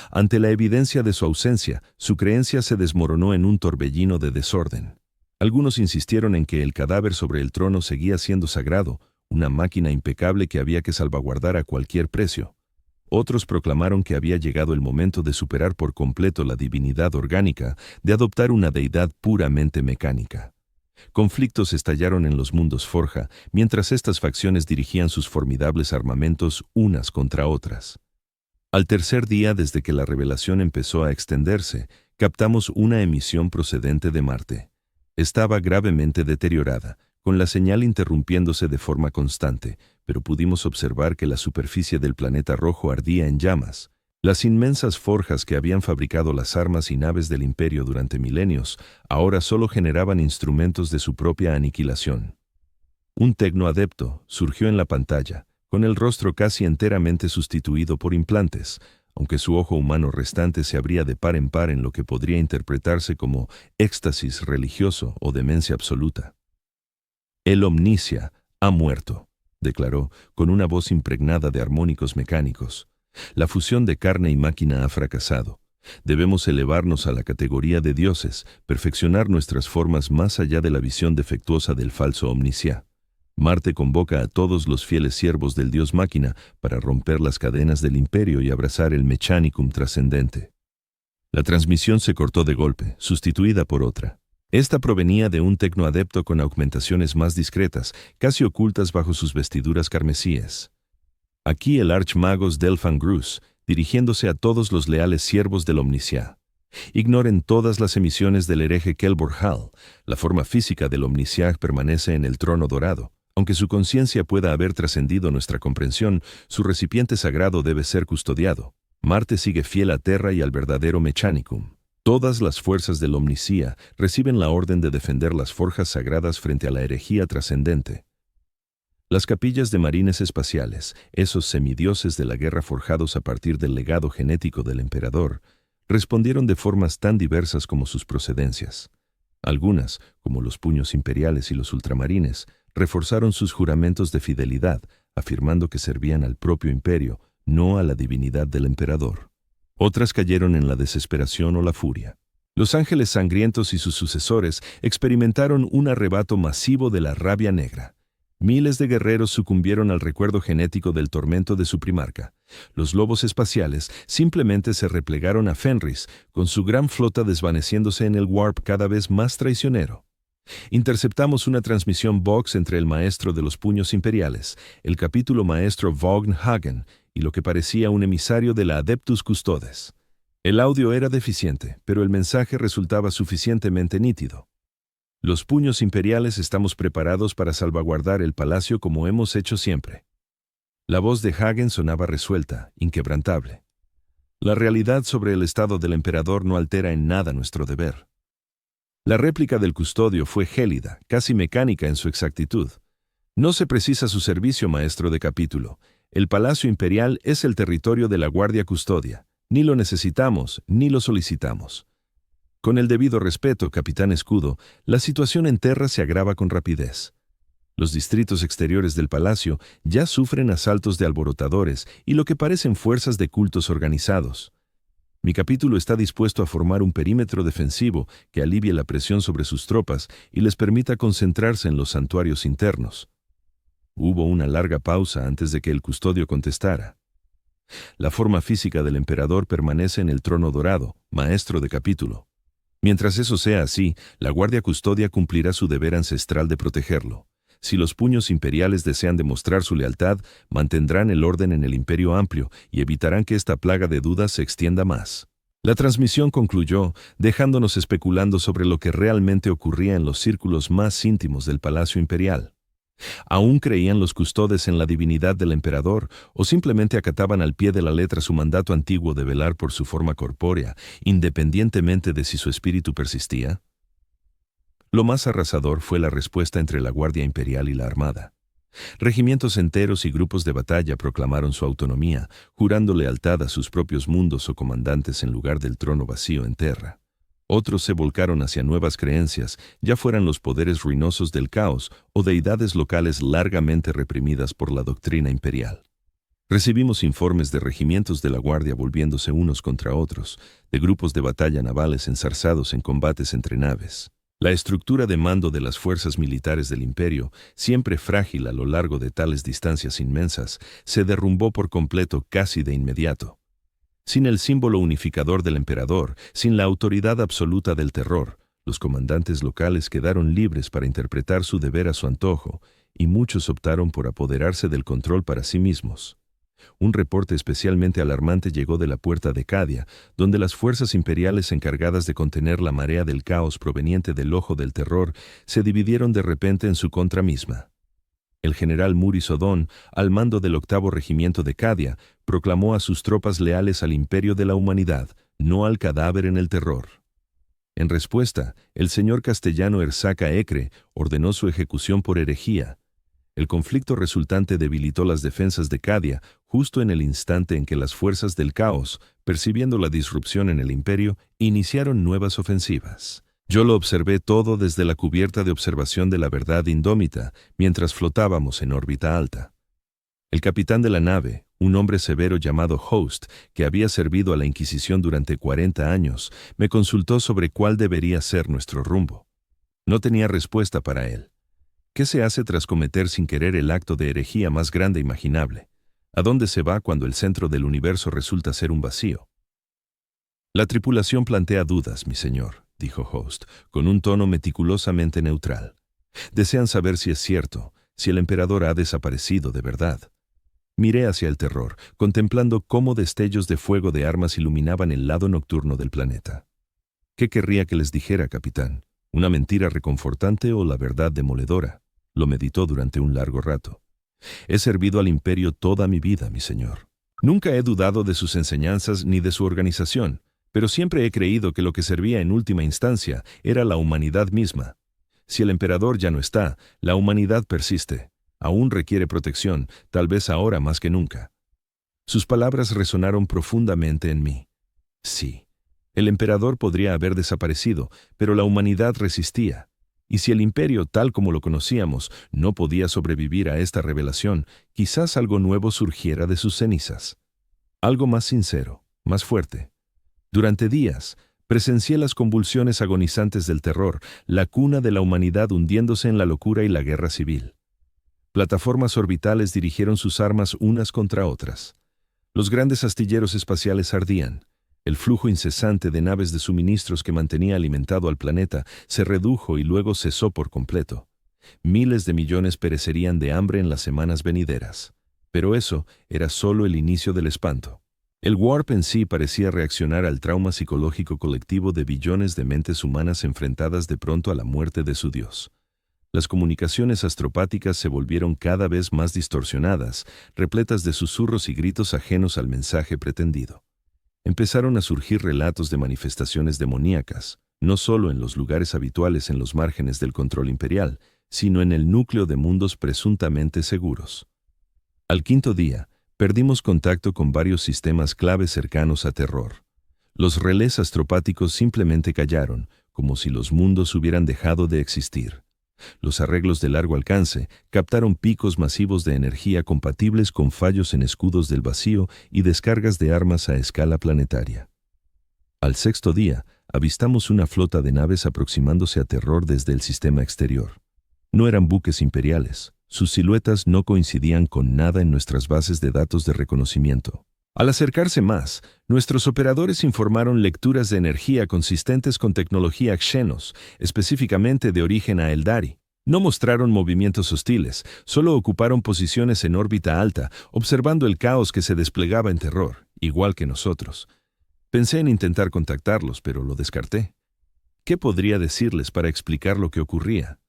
Ante la evidencia de su ausencia, su creencia se desmoronó en un torbellino de desorden. Algunos insistieron en que el cadáver sobre el trono seguía siendo sagrado, una máquina impecable que había que salvaguardar a cualquier precio. Otros proclamaron que había llegado el momento de superar por completo la divinidad orgánica, de adoptar una deidad puramente mecánica. Conflictos estallaron en los mundos Forja, mientras estas facciones dirigían sus formidables armamentos unas contra otras. Al tercer día desde que la revelación empezó a extenderse, captamos una emisión procedente de Marte. Estaba gravemente deteriorada, con la señal interrumpiéndose de forma constante, pero pudimos observar que la superficie del planeta rojo ardía en llamas. Las inmensas forjas que habían fabricado las armas y naves del imperio durante milenios, ahora solo generaban instrumentos de su propia aniquilación. Un tecnoadepto surgió en la pantalla, con el rostro casi enteramente sustituido por implantes, aunque su ojo humano restante se abría de par en par en lo que podría interpretarse como éxtasis religioso o demencia absoluta. El Omnicia ha muerto, declaró, con una voz impregnada de armónicos mecánicos. La fusión de carne y máquina ha fracasado. Debemos elevarnos a la categoría de dioses, perfeccionar nuestras formas más allá de la visión defectuosa del falso Omnicia. Marte convoca a todos los fieles siervos del dios máquina para romper las cadenas del imperio y abrazar el Mechanicum trascendente. La transmisión se cortó de golpe, sustituida por otra. Esta provenía de un tecnoadepto con augmentaciones más discretas, casi ocultas bajo sus vestiduras carmesíes. Aquí el archmagos Delphan Grus, dirigiéndose a todos los leales siervos del Omnicia. Ignoren todas las emisiones del hereje Kelbor Hall. La forma física del Omnicia permanece en el trono dorado. Aunque su conciencia pueda haber trascendido nuestra comprensión, su recipiente sagrado debe ser custodiado. Marte sigue fiel a Terra y al verdadero Mechanicum. Todas las fuerzas del Omnicia reciben la orden de defender las forjas sagradas frente a la herejía trascendente. Las capillas de marines espaciales, esos semidioses de la guerra forjados a partir del legado genético del emperador, respondieron de formas tan diversas como sus procedencias. Algunas, como los puños imperiales y los ultramarines, reforzaron sus juramentos de fidelidad, afirmando que servían al propio imperio, no a la divinidad del emperador. Otras cayeron en la desesperación o la furia. Los ángeles sangrientos y sus sucesores experimentaron un arrebato masivo de la rabia negra. Miles de guerreros sucumbieron al recuerdo genético del tormento de su primarca. Los lobos espaciales simplemente se replegaron a Fenris, con su gran flota desvaneciéndose en el warp cada vez más traicionero. Interceptamos una transmisión Vox entre el maestro de los puños imperiales, el capítulo maestro Vogn Hagen, y lo que parecía un emisario de la Adeptus Custodes. El audio era deficiente, pero el mensaje resultaba suficientemente nítido. Los puños imperiales estamos preparados para salvaguardar el palacio como hemos hecho siempre. La voz de Hagen sonaba resuelta, inquebrantable. La realidad sobre el estado del emperador no altera en nada nuestro deber. La réplica del custodio fue gélida, casi mecánica en su exactitud. No se precisa su servicio, maestro de capítulo. El palacio imperial es el territorio de la guardia custodia. Ni lo necesitamos, ni lo solicitamos. Con el debido respeto, capitán Escudo, la situación en Terra se agrava con rapidez. Los distritos exteriores del palacio ya sufren asaltos de alborotadores y lo que parecen fuerzas de cultos organizados. Mi capítulo está dispuesto a formar un perímetro defensivo que alivie la presión sobre sus tropas y les permita concentrarse en los santuarios internos. Hubo una larga pausa antes de que el custodio contestara. La forma física del emperador permanece en el trono dorado, maestro de capítulo. Mientras eso sea así, la guardia custodia cumplirá su deber ancestral de protegerlo. Si los puños imperiales desean demostrar su lealtad, mantendrán el orden en el imperio amplio y evitarán que esta plaga de dudas se extienda más. La transmisión concluyó, dejándonos especulando sobre lo que realmente ocurría en los círculos más íntimos del palacio imperial. ¿Aún creían los custodes en la divinidad del emperador o simplemente acataban al pie de la letra su mandato antiguo de velar por su forma corpórea, independientemente de si su espíritu persistía? Lo más arrasador fue la respuesta entre la Guardia Imperial y la Armada. Regimientos enteros y grupos de batalla proclamaron su autonomía, jurando lealtad a sus propios mundos o comandantes en lugar del trono vacío en Terra. Otros se volcaron hacia nuevas creencias, ya fueran los poderes ruinosos del caos o deidades locales largamente reprimidas por la doctrina imperial. Recibimos informes de regimientos de la Guardia volviéndose unos contra otros, de grupos de batalla navales enzarzados en combates entre naves. La estructura de mando de las fuerzas militares del imperio, siempre frágil a lo largo de tales distancias inmensas, se derrumbó por completo casi de inmediato. Sin el símbolo unificador del emperador, sin la autoridad absoluta del terror, los comandantes locales quedaron libres para interpretar su deber a su antojo, y muchos optaron por apoderarse del control para sí mismos. Un reporte especialmente alarmante llegó de la puerta de Cadia, donde las fuerzas imperiales encargadas de contener la marea del caos proveniente del ojo del terror se dividieron de repente en su contra misma. El general Muri Sodón, al mando del 8º Regimiento de Cadia, proclamó a sus tropas leales al imperio de la humanidad, no al cadáver en el terror. En respuesta, el señor castellano Erzaca Ecre ordenó su ejecución por herejía. El conflicto resultante debilitó las defensas de Cadia justo en el instante en que las fuerzas del caos, percibiendo la disrupción en el imperio, iniciaron nuevas ofensivas. Yo lo observé todo desde la cubierta de observación de la verdad indómita, mientras flotábamos en órbita alta. El capitán de la nave, un hombre severo llamado Host, que había servido a la Inquisición durante 40 años, me consultó sobre cuál debería ser nuestro rumbo. No tenía respuesta para él. ¿Qué se hace tras cometer sin querer el acto de herejía más grande imaginable? ¿A dónde se va cuando el centro del universo resulta ser un vacío? La tripulación plantea dudas, mi señor, dijo Host, con un tono meticulosamente neutral. Desean saber si es cierto, si el emperador ha desaparecido de verdad. Miré hacia el terror, contemplando cómo destellos de fuego de armas iluminaban el lado nocturno del planeta. ¿Qué querría que les dijera, capitán? ¿Una mentira reconfortante o la verdad demoledora? Lo meditó durante un largo rato. He servido al imperio toda mi vida, mi señor. Nunca he dudado de sus enseñanzas ni de su organización, pero siempre he creído que lo que servía en última instancia era la humanidad misma. Si el emperador ya no está, la humanidad persiste. Aún requiere protección, tal vez ahora más que nunca. Sus palabras resonaron profundamente en mí. Sí, el emperador podría haber desaparecido, pero la humanidad resistía. Y si el imperio, tal como lo conocíamos, no podía sobrevivir a esta revelación, quizás algo nuevo surgiera de sus cenizas. Algo más sincero, más fuerte, Durante días, presencié las convulsiones agonizantes del terror, la cuna de la humanidad hundiéndose en la locura y la guerra civil. Plataformas orbitales dirigieron sus armas unas contra otras. Los grandes astilleros espaciales ardían. El flujo incesante de naves de suministros que mantenía alimentado al planeta se redujo y luego cesó por completo. Miles de millones perecerían de hambre en las semanas venideras. Pero eso era solo el inicio del espanto. El Warp en sí parecía reaccionar al trauma psicológico colectivo de billones de mentes humanas enfrentadas de pronto a la muerte de su Dios. Las comunicaciones astropáticas se volvieron cada vez más distorsionadas, repletas de susurros y gritos ajenos al mensaje pretendido. Empezaron a surgir relatos de manifestaciones demoníacas, no solo en los lugares habituales en los márgenes del control imperial, sino en el núcleo de mundos presuntamente seguros. Al quinto día, perdimos contacto con varios sistemas clave cercanos a Terror. Los relés astropáticos simplemente callaron, como si los mundos hubieran dejado de existir. Los arreglos de largo alcance captaron picos masivos de energía compatibles con fallos en escudos del vacío y descargas de armas a escala planetaria. Al sexto día, avistamos una flota de naves aproximándose a Terror desde el sistema exterior. No eran buques imperiales. Sus siluetas no coincidían con nada en nuestras bases de datos de reconocimiento. Al acercarse más, nuestros operadores informaron lecturas de energía consistentes con tecnología Xenos, específicamente de origen Aeldari. No mostraron movimientos hostiles, solo ocuparon posiciones en órbita alta, observando el caos que se desplegaba en Terror, igual que nosotros. Pensé en intentar contactarlos, pero lo descarté. ¿Qué podría decirles para explicar lo que ocurría?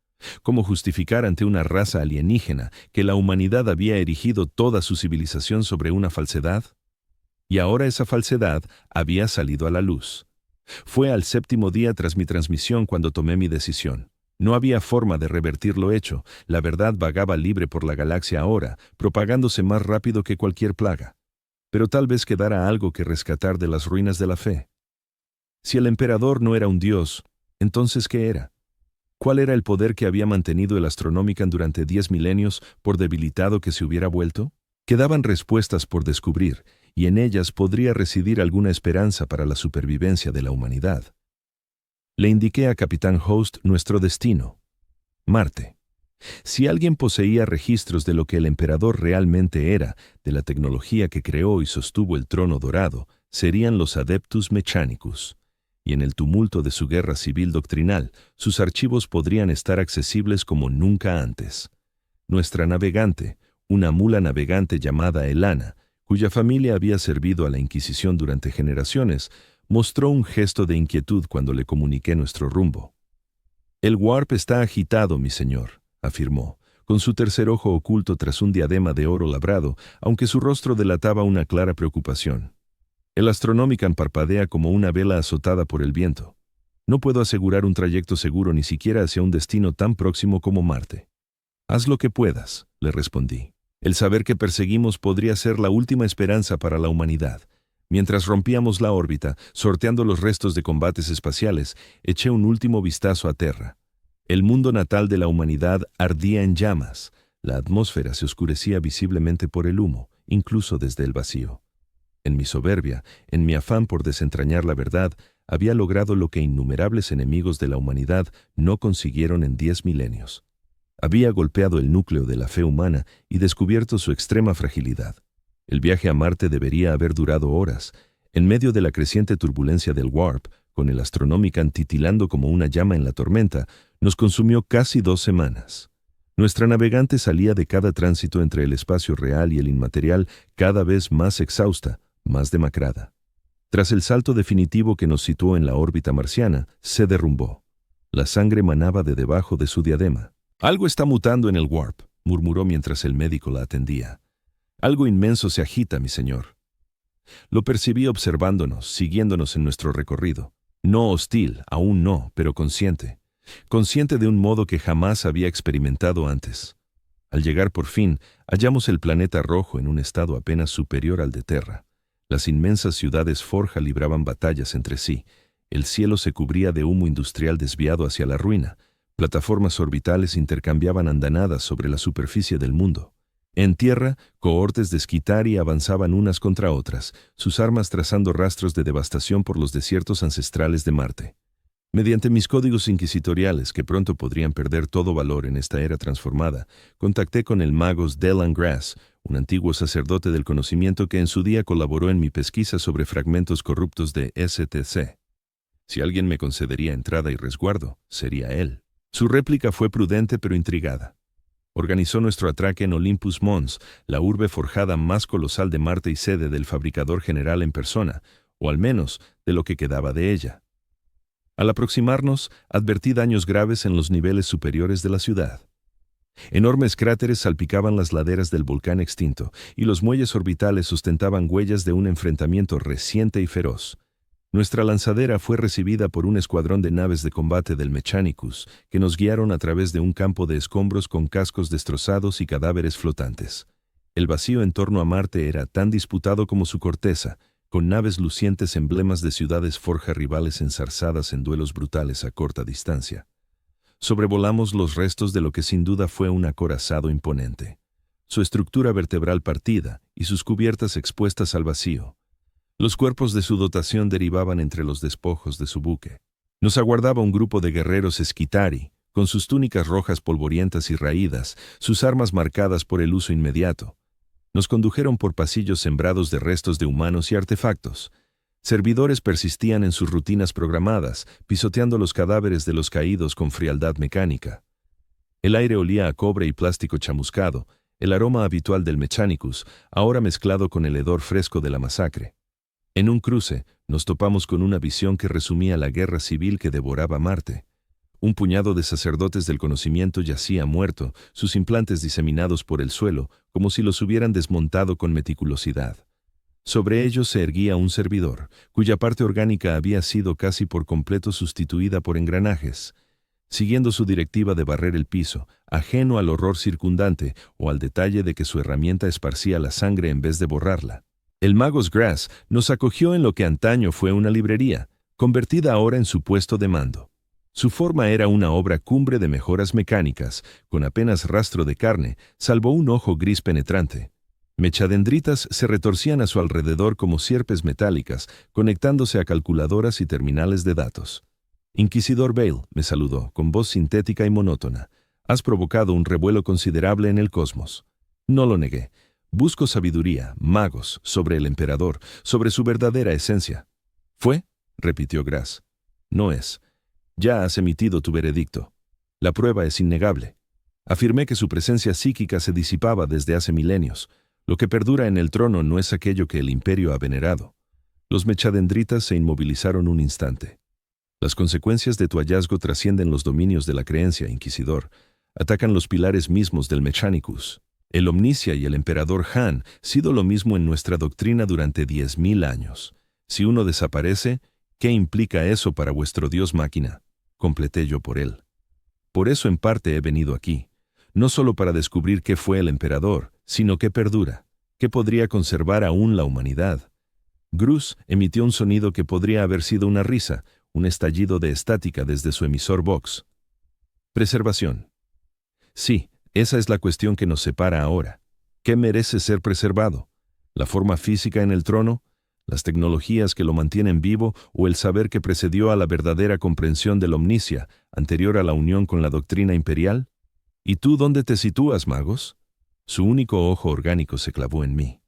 ¿Cómo justificar ante una raza alienígena que la humanidad había erigido toda su civilización sobre una falsedad? Y ahora esa falsedad había salido a la luz. Fue al séptimo día tras mi transmisión cuando tomé mi decisión. No había forma de revertir lo hecho. La verdad vagaba libre por la galaxia ahora, propagándose más rápido que cualquier plaga. Pero tal vez quedara algo que rescatar de las ruinas de la fe. Si el emperador no era un dios, ¿entonces qué era? ¿Cuál era el poder que había mantenido el Astronomican durante 10 milenios, por debilitado que se hubiera vuelto? Quedaban respuestas por descubrir, y en ellas podría residir alguna esperanza para la supervivencia de la humanidad. Le indiqué a Capitán Host nuestro destino: Marte. Si alguien poseía registros de lo que el emperador realmente era, de la tecnología que creó y sostuvo el trono dorado, serían los Adeptus Mechanicus. Y en el tumulto de su guerra civil doctrinal, sus archivos podrían estar accesibles como nunca antes. Nuestra navegante, una mula navegante llamada Elana, cuya familia había servido a la Inquisición durante generaciones, mostró un gesto de inquietud cuando le comuniqué nuestro rumbo. «El Warp está agitado, mi señor», afirmó, con su tercer ojo oculto tras un diadema de oro labrado, aunque su rostro delataba una clara preocupación. El Astronomican parpadea como una vela azotada por el viento. No puedo asegurar un trayecto seguro ni siquiera hacia un destino tan próximo como Marte. «Haz lo que puedas», le respondí. El saber que perseguimos podría ser la última esperanza para la humanidad. Mientras rompíamos la órbita, sorteando los restos de combates espaciales, eché un último vistazo a Terra. El mundo natal de la humanidad ardía en llamas. La atmósfera se oscurecía visiblemente por el humo, incluso desde el vacío. En mi soberbia, en mi afán por desentrañar la verdad, había logrado lo que innumerables enemigos de la humanidad no consiguieron en 10 milenios. Había golpeado el núcleo de la fe humana y descubierto su extrema fragilidad. El viaje a Marte debería haber durado horas. En medio de la creciente turbulencia del Warp, con el Astronomican titilando como una llama en la tormenta, nos consumió casi 2 semanas. Nuestra navegante salía de cada tránsito entre el espacio real y el inmaterial cada vez más exhausta, más demacrada. Tras el salto definitivo que nos situó en la órbita marciana, se derrumbó. La sangre manaba de debajo de su diadema. «Algo está mutando en el Warp», murmuró mientras el médico la atendía. «Algo inmenso se agita, mi señor». Lo percibí observándonos, siguiéndonos en nuestro recorrido. No hostil, aún no, pero consciente. Consciente de un modo que jamás había experimentado antes. Al llegar por fin, hallamos el planeta rojo en un estado apenas superior al de Terra. Las inmensas ciudades Forja libraban batallas entre sí. El cielo se cubría de humo industrial desviado hacia la ruina. Plataformas orbitales intercambiaban andanadas sobre la superficie del mundo. En tierra, cohortes de Skitarii avanzaban unas contra otras, sus armas trazando rastros de devastación por los desiertos ancestrales de Marte. Mediante mis códigos inquisitoriales, que pronto podrían perder todo valor en esta era transformada, contacté con el magos Delan Grass, un antiguo sacerdote del conocimiento que en su día colaboró en mi pesquisa sobre fragmentos corruptos de STC. Si alguien me concedería entrada y resguardo, sería él. Su réplica fue prudente pero intrigada. Organizó nuestro atraque en Olympus Mons, la urbe forjada más colosal de Marte y sede del fabricador general en persona, o al menos de lo que quedaba de ella. Al aproximarnos, advertí daños graves en los niveles superiores de la ciudad. Enormes cráteres salpicaban las laderas del volcán extinto, y los muelles orbitales sustentaban huellas de un enfrentamiento reciente y feroz. Nuestra lanzadera fue recibida por un escuadrón de naves de combate del Mechanicus, que nos guiaron a través de un campo de escombros con cascos destrozados y cadáveres flotantes. El vacío en torno a Marte era tan disputado como su corteza, con naves lucientes emblemas de ciudades forja rivales enzarzadas en duelos brutales a corta distancia. Sobrevolamos los restos de lo que sin duda fue un acorazado imponente. Su estructura vertebral partida y sus cubiertas expuestas al vacío. Los cuerpos de su dotación derivaban entre los despojos de su buque. Nos aguardaba un grupo de guerreros Skitarii, con sus túnicas rojas polvorientas y raídas, sus armas marcadas por el uso inmediato. Nos condujeron por pasillos sembrados de restos de humanos y artefactos. Servidores persistían en sus rutinas programadas, pisoteando los cadáveres de los caídos con frialdad mecánica. El aire olía a cobre y plástico chamuscado, el aroma habitual del Mechanicus, ahora mezclado con el hedor fresco de la masacre. En un cruce, nos topamos con una visión que resumía la guerra civil que devoraba Marte. Un puñado de sacerdotes del conocimiento yacía muerto, sus implantes diseminados por el suelo, como si los hubieran desmontado con meticulosidad. Sobre ellos se erguía un servidor, cuya parte orgánica había sido casi por completo sustituida por engranajes. Siguiendo su directiva de barrer el piso, ajeno al horror circundante o al detalle de que su herramienta esparcía la sangre en vez de borrarla. El Magos Grass nos acogió en lo que antaño fue una librería, convertida ahora en su puesto de mando. Su forma era una obra cumbre de mejoras mecánicas, con apenas rastro de carne, salvo un ojo gris penetrante. Mechadendritas se retorcían a su alrededor como sierpes metálicas, conectándose a calculadoras y terminales de datos. Inquisidor Bale, me saludó, con voz sintética y monótona. Has provocado un revuelo considerable en el cosmos. No lo negué. Busco sabiduría, magos, sobre el emperador, sobre su verdadera esencia. ¿Fue? Repitió Grass. No es. Ya has emitido tu veredicto. La prueba es innegable. Afirmé que su presencia psíquica se disipaba desde hace milenios. Lo que perdura en el trono no es aquello que el imperio ha venerado. Los mechadendritas se inmovilizaron un instante. Las consecuencias de tu hallazgo trascienden los dominios de la creencia, Inquisidor. Atacan los pilares mismos del Mechanicus. El Omnicia y el emperador Han sido lo mismo en nuestra doctrina durante 10.000 años. Si uno desaparece, ¿qué implica eso para vuestro dios máquina? Completé yo por él. Por eso en parte he venido aquí, no solo para descubrir qué fue el emperador, sino qué perdura, qué podría conservar aún la humanidad. Grus emitió un sonido que podría haber sido una risa, un estallido de estática desde su emisor Vox. Preservación. Sí. Esa es la cuestión que nos separa ahora. ¿Qué merece ser preservado? ¿La forma física en el trono? ¿Las tecnologías que lo mantienen vivo o el saber que precedió a la verdadera comprensión del Omnicia, anterior a la unión con la doctrina imperial? ¿Y tú dónde te sitúas, magos? Su único ojo orgánico se clavó en mí.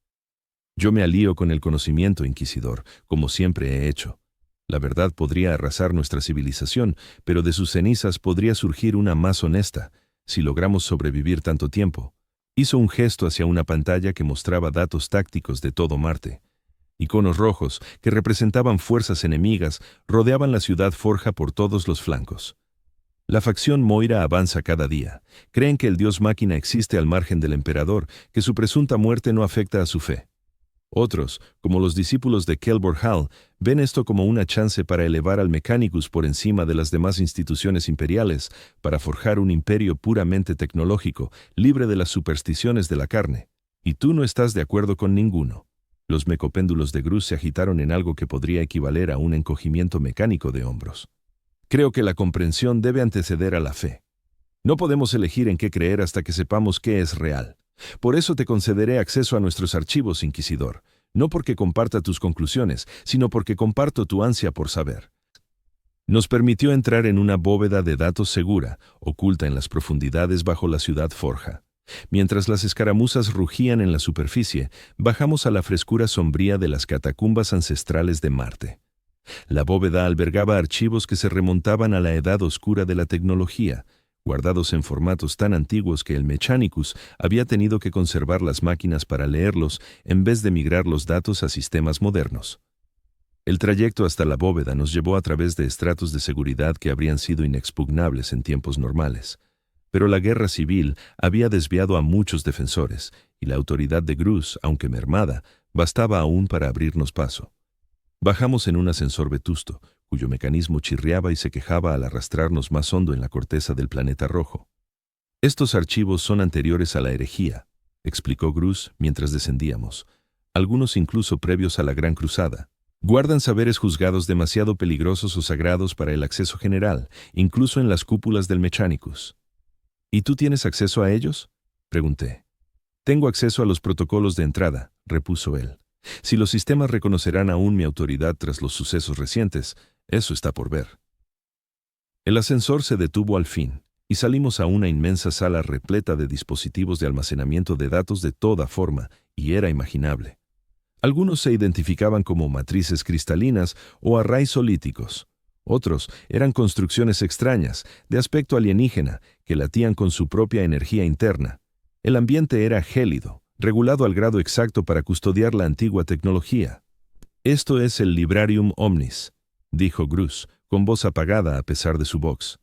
Yo me alío con el conocimiento, Inquisidor, como siempre he hecho. La verdad podría arrasar nuestra civilización, pero de sus cenizas podría surgir una más honesta, si logramos sobrevivir tanto tiempo. Hizo un gesto hacia una pantalla que mostraba datos tácticos de todo Marte. Iconos rojos, que representaban fuerzas enemigas, rodeaban la ciudad forja por todos los flancos. La facción Moira avanza cada día. Creen que el dios máquina existe al margen del emperador, que su presunta muerte no afecta a su fe. Otros, como los discípulos de Kelbor Hall, ven esto como una chance para elevar al Mechanicus por encima de las demás instituciones imperiales, para forjar un imperio puramente tecnológico, libre de las supersticiones de la carne. Y tú no estás de acuerdo con ninguno. Los mecopéndulos de Grus se agitaron en algo que podría equivaler a un encogimiento mecánico de hombros. Creo que la comprensión debe anteceder a la fe. No podemos elegir en qué creer hasta que sepamos qué es real. Por eso te concederé acceso a nuestros archivos, Inquisidor, no porque comparta tus conclusiones, sino porque comparto tu ansia por saber. Nos permitió entrar en una bóveda de datos segura, oculta en las profundidades bajo la ciudad Forja. Mientras las escaramuzas rugían en la superficie, bajamos a la frescura sombría de las catacumbas ancestrales de Marte. La bóveda albergaba archivos que se remontaban a la edad oscura de la tecnología, guardados en formatos tan antiguos que el Mechanicus había tenido que conservar las máquinas para leerlos en vez de migrar los datos a sistemas modernos. El trayecto hasta la bóveda nos llevó a través de estratos de seguridad que habrían sido inexpugnables en tiempos normales. Pero la guerra civil había desviado a muchos defensores, y la autoridad de Grus, aunque mermada, bastaba aún para abrirnos paso. Bajamos en un ascensor vetusto, cuyo mecanismo chirriaba y se quejaba al arrastrarnos más hondo en la corteza del planeta rojo. Estos archivos son anteriores a la herejía, explicó Grus mientras descendíamos, algunos incluso previos a la Gran Cruzada. Guardan saberes juzgados demasiado peligrosos o sagrados para el acceso general, incluso en las cúpulas del Mechanicus. ¿Y tú tienes acceso a ellos?, pregunté. Tengo acceso a los protocolos de entrada, repuso él. Si los sistemas reconocerán aún mi autoridad tras los sucesos recientes, eso está por ver. El ascensor se detuvo al fin, y salimos a una inmensa sala repleta de dispositivos de almacenamiento de datos de toda forma, y era imaginable. Algunos se identificaban como matrices cristalinas o arrays solíticos. Otros eran construcciones extrañas, de aspecto alienígena, que latían con su propia energía interna. El ambiente era gélido, regulado al grado exacto para custodiar la antigua tecnología. «Esto es el Librarium Omnis», dijo Grus, con voz apagada a pesar de su voz.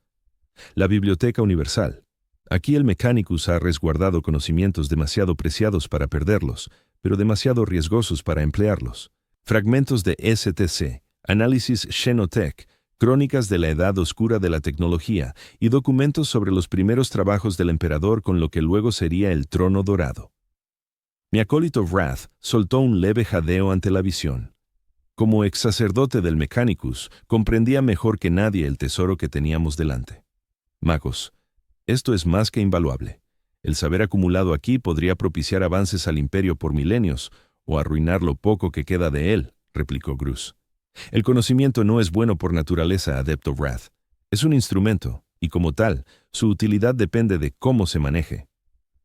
«La Biblioteca Universal. Aquí el Mechanicus ha resguardado conocimientos demasiado preciados para perderlos, pero demasiado riesgosos para emplearlos. Fragmentos de STC, análisis Xenotech, crónicas de la edad oscura de la tecnología y documentos sobre los primeros trabajos del emperador con lo que luego sería el trono dorado». Mi acólito Wrath soltó un leve jadeo ante la visión. Como ex sacerdote del Mechanicus, comprendía mejor que nadie el tesoro que teníamos delante. Magos, esto es más que invaluable. El saber acumulado aquí podría propiciar avances al imperio por milenios, o arruinar lo poco que queda de él, replicó Grus. El conocimiento no es bueno por naturaleza, adepto Wrath. Es un instrumento, y como tal, su utilidad depende de cómo se maneje.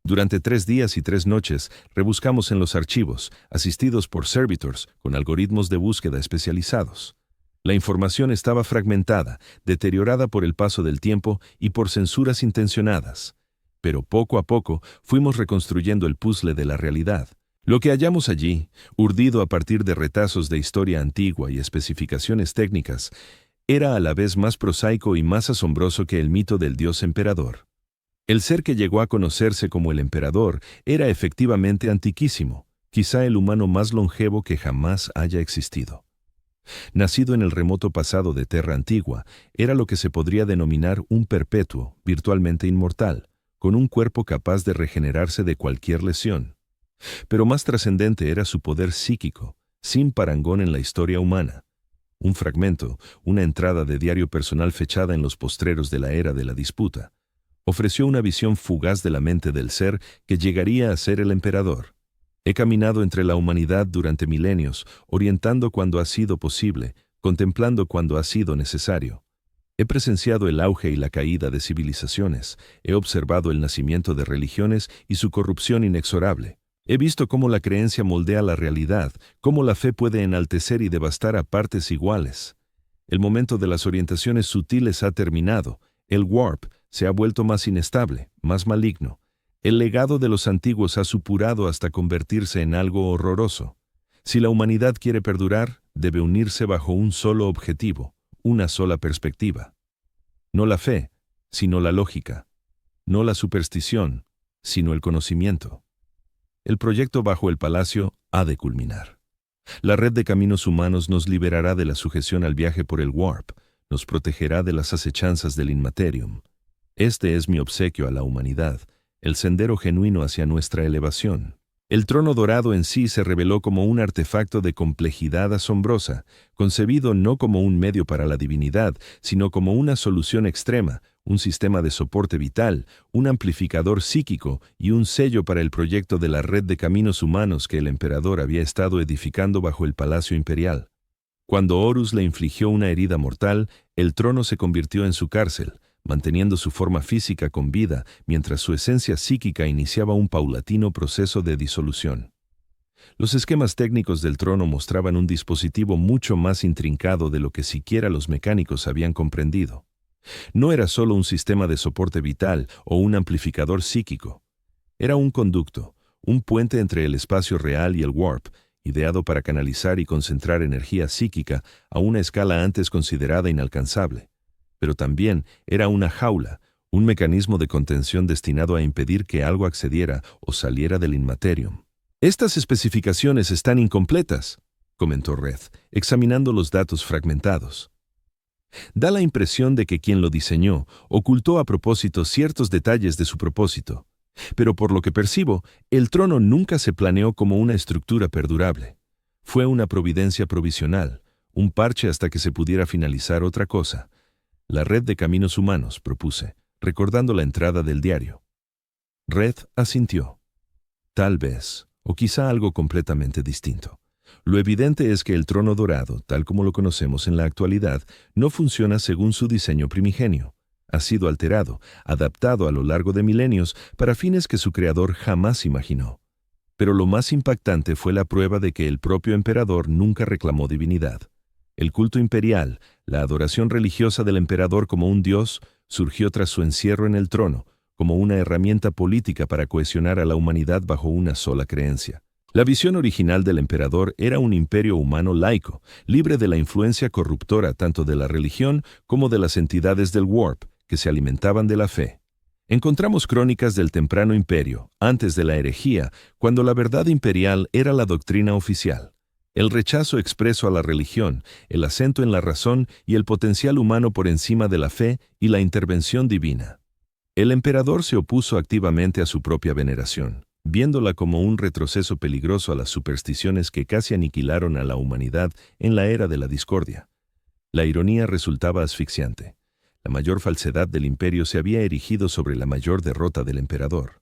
Durante 3 días y 3 noches rebuscamos en los archivos, asistidos por servitors con algoritmos de búsqueda especializados. La información estaba fragmentada, deteriorada por el paso del tiempo y por censuras intencionadas. Pero poco a poco fuimos reconstruyendo el puzzle de la realidad. Lo que hallamos allí, urdido a partir de retazos de historia antigua y especificaciones técnicas, era a la vez más prosaico y más asombroso que el mito del dios emperador. El ser que llegó a conocerse como el emperador era efectivamente antiquísimo, quizá el humano más longevo que jamás haya existido. Nacido en el remoto pasado de Terra Antigua, era lo que se podría denominar un perpetuo, virtualmente inmortal, con un cuerpo capaz de regenerarse de cualquier lesión. Pero más trascendente era su poder psíquico, sin parangón en la historia humana. Un fragmento, una entrada de diario personal fechada en los postreros de la era de la disputa, ofreció una visión fugaz de la mente del ser que llegaría a ser el emperador. He caminado entre la humanidad durante milenios, orientando cuando ha sido posible, contemplando cuando ha sido necesario. He presenciado el auge y la caída de civilizaciones, he observado el nacimiento de religiones y su corrupción inexorable. He visto cómo la creencia moldea la realidad, cómo la fe puede enaltecer y devastar a partes iguales. El momento de las orientaciones sutiles ha terminado, el warp se ha vuelto más inestable, más maligno. El legado de los antiguos ha supurado hasta convertirse en algo horroroso. Si la humanidad quiere perdurar, debe unirse bajo un solo objetivo, una sola perspectiva. No la fe, sino la lógica. No la superstición, sino el conocimiento. El proyecto bajo el palacio ha de culminar. La red de caminos humanos nos liberará de la sujeción al viaje por el warp, nos protegerá de las acechanzas del Inmaterium. Este es mi obsequio a la humanidad, el sendero genuino hacia nuestra elevación. El trono dorado en sí se reveló como un artefacto de complejidad asombrosa, concebido no como un medio para la divinidad, sino como una solución extrema, un sistema de soporte vital, un amplificador psíquico y un sello para el proyecto de la red de caminos humanos que el emperador había estado edificando bajo el palacio imperial. Cuando Horus le infligió una herida mortal, el trono se convirtió en su cárcel, manteniendo su forma física con vida, mientras su esencia psíquica iniciaba un paulatino proceso de disolución. Los esquemas técnicos del trono mostraban un dispositivo mucho más intrincado de lo que siquiera los mecánicos habían comprendido. No era solo un sistema de soporte vital o un amplificador psíquico. Era un conducto, un puente entre el espacio real y el warp, ideado para canalizar y concentrar energía psíquica a una escala antes considerada inalcanzable. Pero también era una jaula, un mecanismo de contención destinado a impedir que algo accediera o saliera del Inmaterium. «Estas especificaciones están incompletas», comentó Red, examinando los datos fragmentados. Da la impresión de que quien lo diseñó ocultó a propósito ciertos detalles de su propósito. Pero por lo que percibo, el trono nunca se planeó como una estructura perdurable. Fue una providencia provisional, un parche hasta que se pudiera finalizar otra cosa. La red de caminos humanos, propuse, recordando la entrada del diario. Red asintió. Tal vez, o quizá algo completamente distinto. Lo evidente es que el trono dorado, tal como lo conocemos en la actualidad, no funciona según su diseño primigenio. Ha sido alterado, adaptado a lo largo de milenios para fines que su creador jamás imaginó. Pero lo más impactante fue la prueba de que el propio emperador nunca reclamó divinidad. El culto imperial, la adoración religiosa del emperador como un dios, surgió tras su encierro en el trono, como una herramienta política para cohesionar a la humanidad bajo una sola creencia. La visión original del emperador era un imperio humano laico, libre de la influencia corruptora tanto de la religión como de las entidades del warp, que se alimentaban de la fe. Encontramos crónicas del temprano imperio, antes de la herejía, cuando la verdad imperial era la doctrina oficial. El rechazo expreso a la religión, el acento en la razón y el potencial humano por encima de la fe y la intervención divina. El emperador se opuso activamente a su propia veneración, viéndola como un retroceso peligroso a las supersticiones que casi aniquilaron a la humanidad en la era de la discordia. La ironía resultaba asfixiante. La mayor falsedad del imperio se había erigido sobre la mayor derrota del emperador.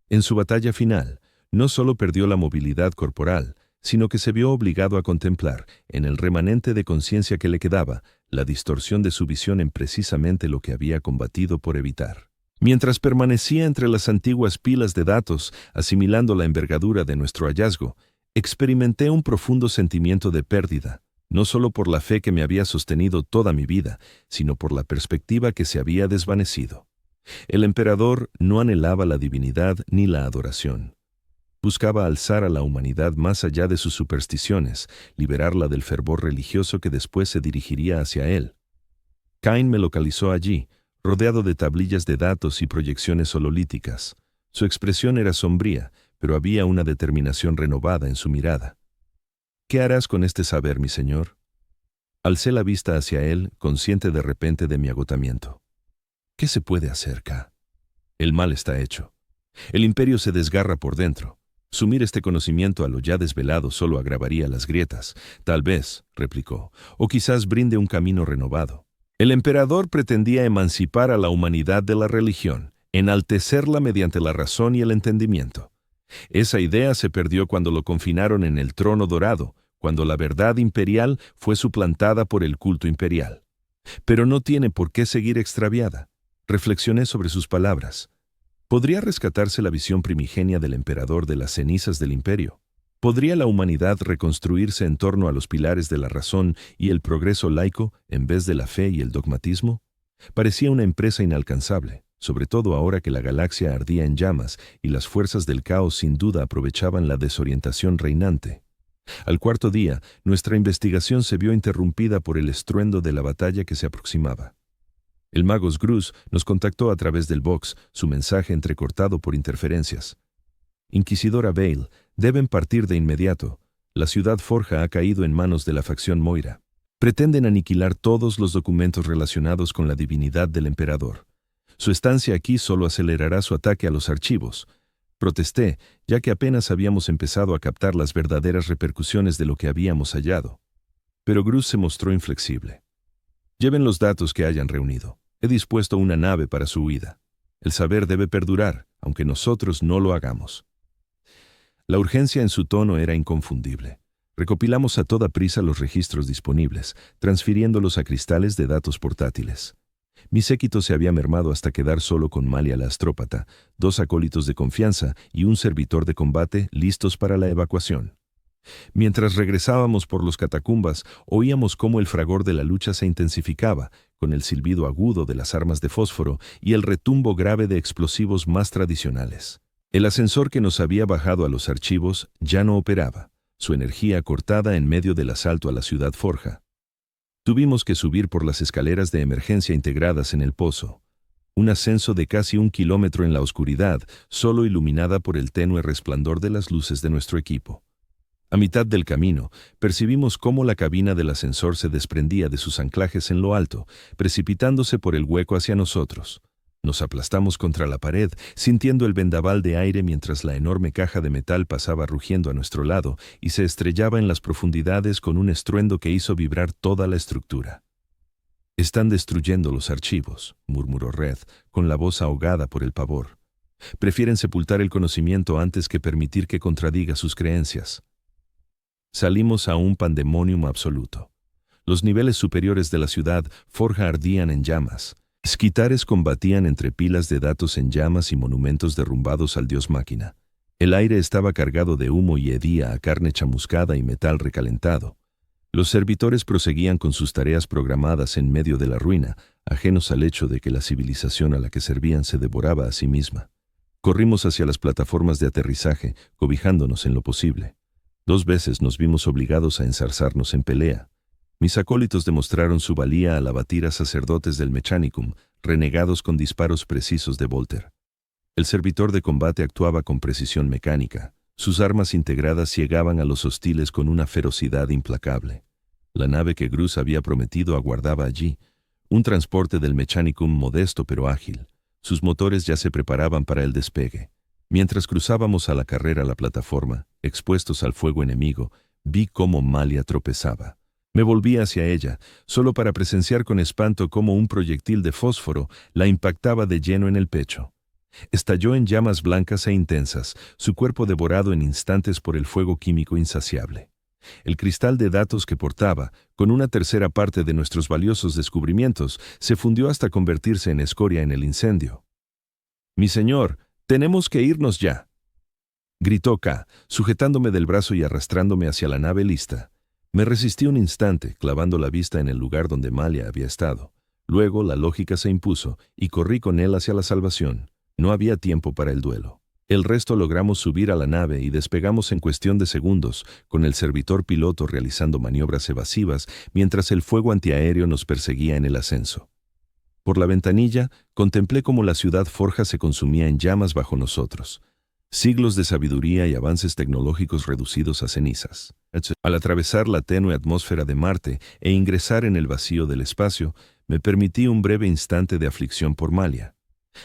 En su batalla final, no solo perdió la movilidad corporal, sino que se vio obligado a contemplar, en el remanente de conciencia que le quedaba, la distorsión de su visión en precisamente lo que había combatido por evitar. Mientras permanecía entre las antiguas pilas de datos, asimilando la envergadura de nuestro hallazgo, experimenté un profundo sentimiento de pérdida, no solo por la fe que me había sostenido toda mi vida, sino por la perspectiva que se había desvanecido. El emperador no anhelaba la divinidad ni la adoración. Buscaba alzar a la humanidad más allá de sus supersticiones, liberarla del fervor religioso que después se dirigiría hacia él. Cain me localizó allí, rodeado de tablillas de datos y proyecciones hololíticas. Su expresión era sombría, pero había una determinación renovada en su mirada. «¿Qué harás con este saber, mi señor?» Alcé la vista hacia él, consciente de repente de mi agotamiento. «¿Qué se puede hacer, K? El mal está hecho. El imperio se desgarra por dentro. Sumir este conocimiento a lo ya desvelado solo agravaría las grietas. Tal vez», replicó, «o quizás brinde un camino renovado». El emperador pretendía emancipar a la humanidad de la religión, enaltecerla mediante la razón y el entendimiento. Esa idea se perdió cuando lo confinaron en el trono dorado, cuando la verdad imperial fue suplantada por el culto imperial. Pero no tiene por qué seguir extraviada. Reflexioné sobre sus palabras. ¿Podría rescatarse la visión primigenia del emperador de las cenizas del imperio? ¿Podría la humanidad reconstruirse en torno a los pilares de la razón y el progreso laico en vez de la fe y el dogmatismo? Parecía una empresa inalcanzable, sobre todo ahora que la galaxia ardía en llamas y las fuerzas del caos sin duda aprovechaban la desorientación reinante. Al cuarto día, nuestra investigación se vio interrumpida por el estruendo de la batalla que se aproximaba. El Magus Gruz nos contactó a través del Vox, su mensaje entrecortado por interferencias. «Inquisidora Vale, deben partir de inmediato. La ciudad Forja ha caído en manos de la facción Moira. Pretenden aniquilar todos los documentos relacionados con la divinidad del emperador. Su estancia aquí solo acelerará su ataque a los archivos». Protesté, ya que apenas habíamos empezado a captar las verdaderas repercusiones de lo que habíamos hallado. Pero Gruz se mostró inflexible. «Lleven los datos que hayan reunido. He dispuesto una nave para su huida. El saber debe perdurar, aunque nosotros no lo hagamos. La urgencia en su tono era inconfundible. Recopilamos a toda prisa los registros disponibles, transfiriéndolos a cristales de datos portátiles. Mi séquito se había mermado hasta quedar solo con Malia la astrópata, 2 acólitos de confianza y un servitor de combate listos para la evacuación. Mientras regresábamos por los catacumbas, oíamos cómo el fragor de la lucha se intensificaba, con el silbido agudo de las armas de fósforo y el retumbo grave de explosivos más tradicionales. El ascensor que nos había bajado a los archivos ya no operaba, su energía cortada en medio del asalto a la ciudad forja. Tuvimos que subir por las escaleras de emergencia integradas en el pozo. Un ascenso de casi 1 kilómetro en la oscuridad, solo iluminada por el tenue resplandor de las luces de nuestro equipo. A mitad del camino, percibimos cómo la cabina del ascensor se desprendía de sus anclajes en lo alto, precipitándose por el hueco hacia nosotros. Nos aplastamos contra la pared, sintiendo el vendaval de aire mientras la enorme caja de metal pasaba rugiendo a nuestro lado y se estrellaba en las profundidades con un estruendo que hizo vibrar toda la estructura. «Están destruyendo los archivos», murmuró Red, con la voz ahogada por el pavor. «Prefieren sepultar el conocimiento antes que permitir que contradiga sus creencias». Salimos a un pandemonium absoluto. Los niveles superiores de la ciudad forja ardían en llamas. Esquitares combatían entre pilas de datos en llamas y monumentos derrumbados al dios máquina. El aire estaba cargado de humo y hedía a carne chamuscada y metal recalentado. Los servitores proseguían con sus tareas programadas en medio de la ruina, ajenos al hecho de que la civilización a la que servían se devoraba a sí misma. Corrimos hacia las plataformas de aterrizaje, cobijándonos en lo posible. 2 veces nos vimos obligados a enzarzarnos en pelea. Mis acólitos demostraron su valía al abatir a sacerdotes del Mechanicum, renegados con disparos precisos de Volter. El servitor de combate actuaba con precisión mecánica. Sus armas integradas ciegaban a los hostiles con una ferocidad implacable. La nave que Gruz había prometido aguardaba allí, un transporte del Mechanicum modesto pero ágil. Sus motores ya se preparaban para el despegue. Mientras cruzábamos a la carrera la plataforma, expuestos al fuego enemigo, vi cómo Malia tropezaba. Me volví hacia ella, solo para presenciar con espanto cómo un proyectil de fósforo la impactaba de lleno en el pecho. Estalló en llamas blancas e intensas, su cuerpo devorado en instantes por el fuego químico insaciable. El cristal de datos que portaba, con una tercera parte de nuestros valiosos descubrimientos, se fundió hasta convertirse en escoria en el incendio. «Mi señor, tenemos que irnos ya», gritó K, sujetándome del brazo y arrastrándome hacia la nave lista. Me resistí un instante, clavando la vista en el lugar donde Malia había estado. Luego la lógica se impuso y corrí con él hacia la salvación. No había tiempo para el duelo. El resto logramos subir a la nave y despegamos en cuestión de segundos, con el servitor piloto realizando maniobras evasivas mientras el fuego antiaéreo nos perseguía en el ascenso. Por la ventanilla, contemplé cómo la ciudad forja se consumía en llamas bajo nosotros. Siglos de sabiduría y avances tecnológicos reducidos a cenizas. Al atravesar la tenue atmósfera de Marte e ingresar en el vacío del espacio, me permití un breve instante de aflicción por Malia.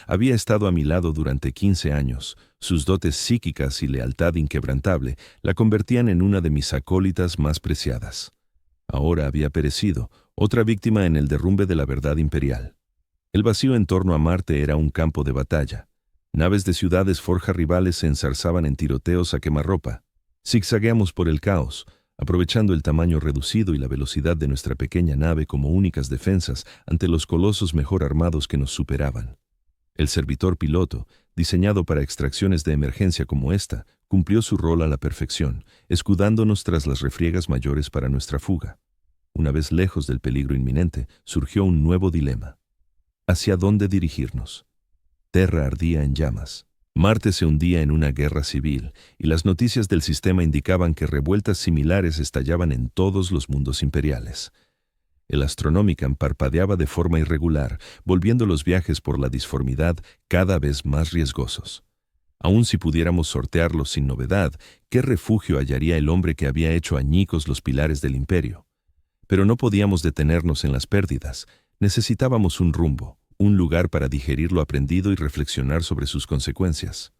Había estado a mi lado durante 15 años. Sus dotes psíquicas y lealtad inquebrantable la convertían en una de mis acólitas más preciadas. Ahora había perecido, otra víctima en el derrumbe de la verdad imperial. El vacío en torno a Marte era un campo de batalla. Naves de ciudades forja rivales se enzarzaban en tiroteos a quemarropa. Zigzagueamos por el caos, aprovechando el tamaño reducido y la velocidad de nuestra pequeña nave como únicas defensas ante los colosos mejor armados que nos superaban. El servitor piloto, diseñado para extracciones de emergencia como esta, cumplió su rol a la perfección, escudándonos tras las refriegas mayores para nuestra fuga. Una vez lejos del peligro inminente, surgió un nuevo dilema. ¿Hacia dónde dirigirnos? Terra ardía en llamas. Marte se hundía en una guerra civil, y las noticias del sistema indicaban que revueltas similares estallaban en todos los mundos imperiales. El Astronomicon parpadeaba de forma irregular, volviendo los viajes por la disformidad cada vez más riesgosos. Aun si pudiéramos sortearlos sin novedad, ¿qué refugio hallaría el hombre que había hecho añicos los pilares del imperio? Pero no podíamos detenernos en las pérdidas. Necesitábamos un rumbo, un lugar para digerir lo aprendido y reflexionar sobre sus consecuencias.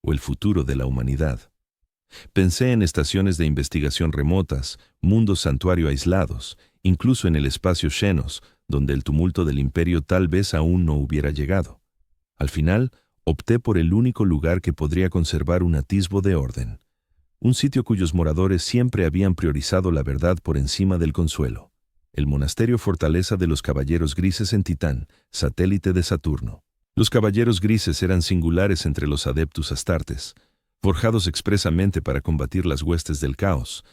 O el futuro de la humanidad. Pensé en estaciones de investigación remotas, mundos santuario aislados, incluso en el espacio Xenos, donde el tumulto del imperio tal vez aún no hubiera llegado. Al final, opté por el único lugar que podría conservar un atisbo de orden. Un sitio cuyos moradores siempre habían priorizado la verdad por encima del consuelo. El monasterio fortaleza de los Caballeros Grises en Titán, satélite de Saturno. Los Caballeros Grises eran singulares entre los Adeptus Astartes, forjados expresamente para combatir las huestes del caos.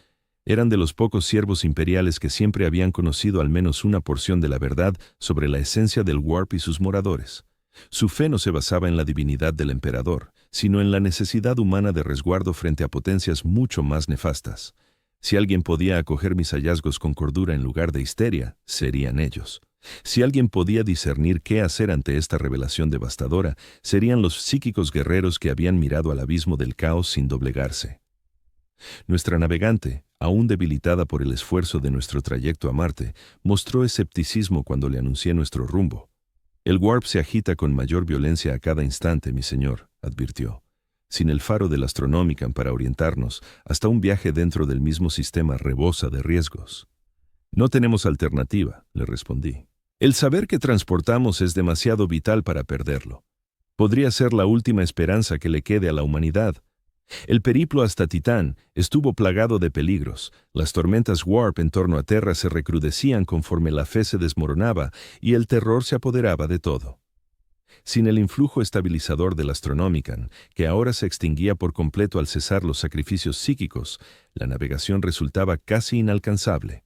Eran de los pocos siervos imperiales que siempre habían conocido al menos una porción de la verdad sobre la esencia del Warp y sus moradores. Su fe no se basaba en la divinidad del emperador, sino en la necesidad humana de resguardo frente a potencias mucho más nefastas. Si alguien podía acoger mis hallazgos con cordura en lugar de histeria, serían ellos. Si alguien podía discernir qué hacer ante esta revelación devastadora, serían los psíquicos guerreros que habían mirado al abismo del caos sin doblegarse. Nuestra navegante, aún debilitada por el esfuerzo de nuestro trayecto a Marte, mostró escepticismo cuando le anuncié nuestro rumbo. El Warp se agita con mayor violencia a cada instante, mi señor, advirtió. Sin el faro del Astronomican para orientarnos, hasta un viaje dentro del mismo sistema rebosa de riesgos. No tenemos alternativa, le respondí. El saber que transportamos es demasiado vital para perderlo. Podría ser la última esperanza que le quede a la humanidad. El periplo hasta Titán estuvo plagado de peligros. Las tormentas Warp en torno a Terra se recrudecían conforme la fe se desmoronaba y el terror se apoderaba de todo. Sin el influjo estabilizador del Astronomican, que ahora se extinguía por completo al cesar los sacrificios psíquicos, la navegación resultaba casi inalcanzable.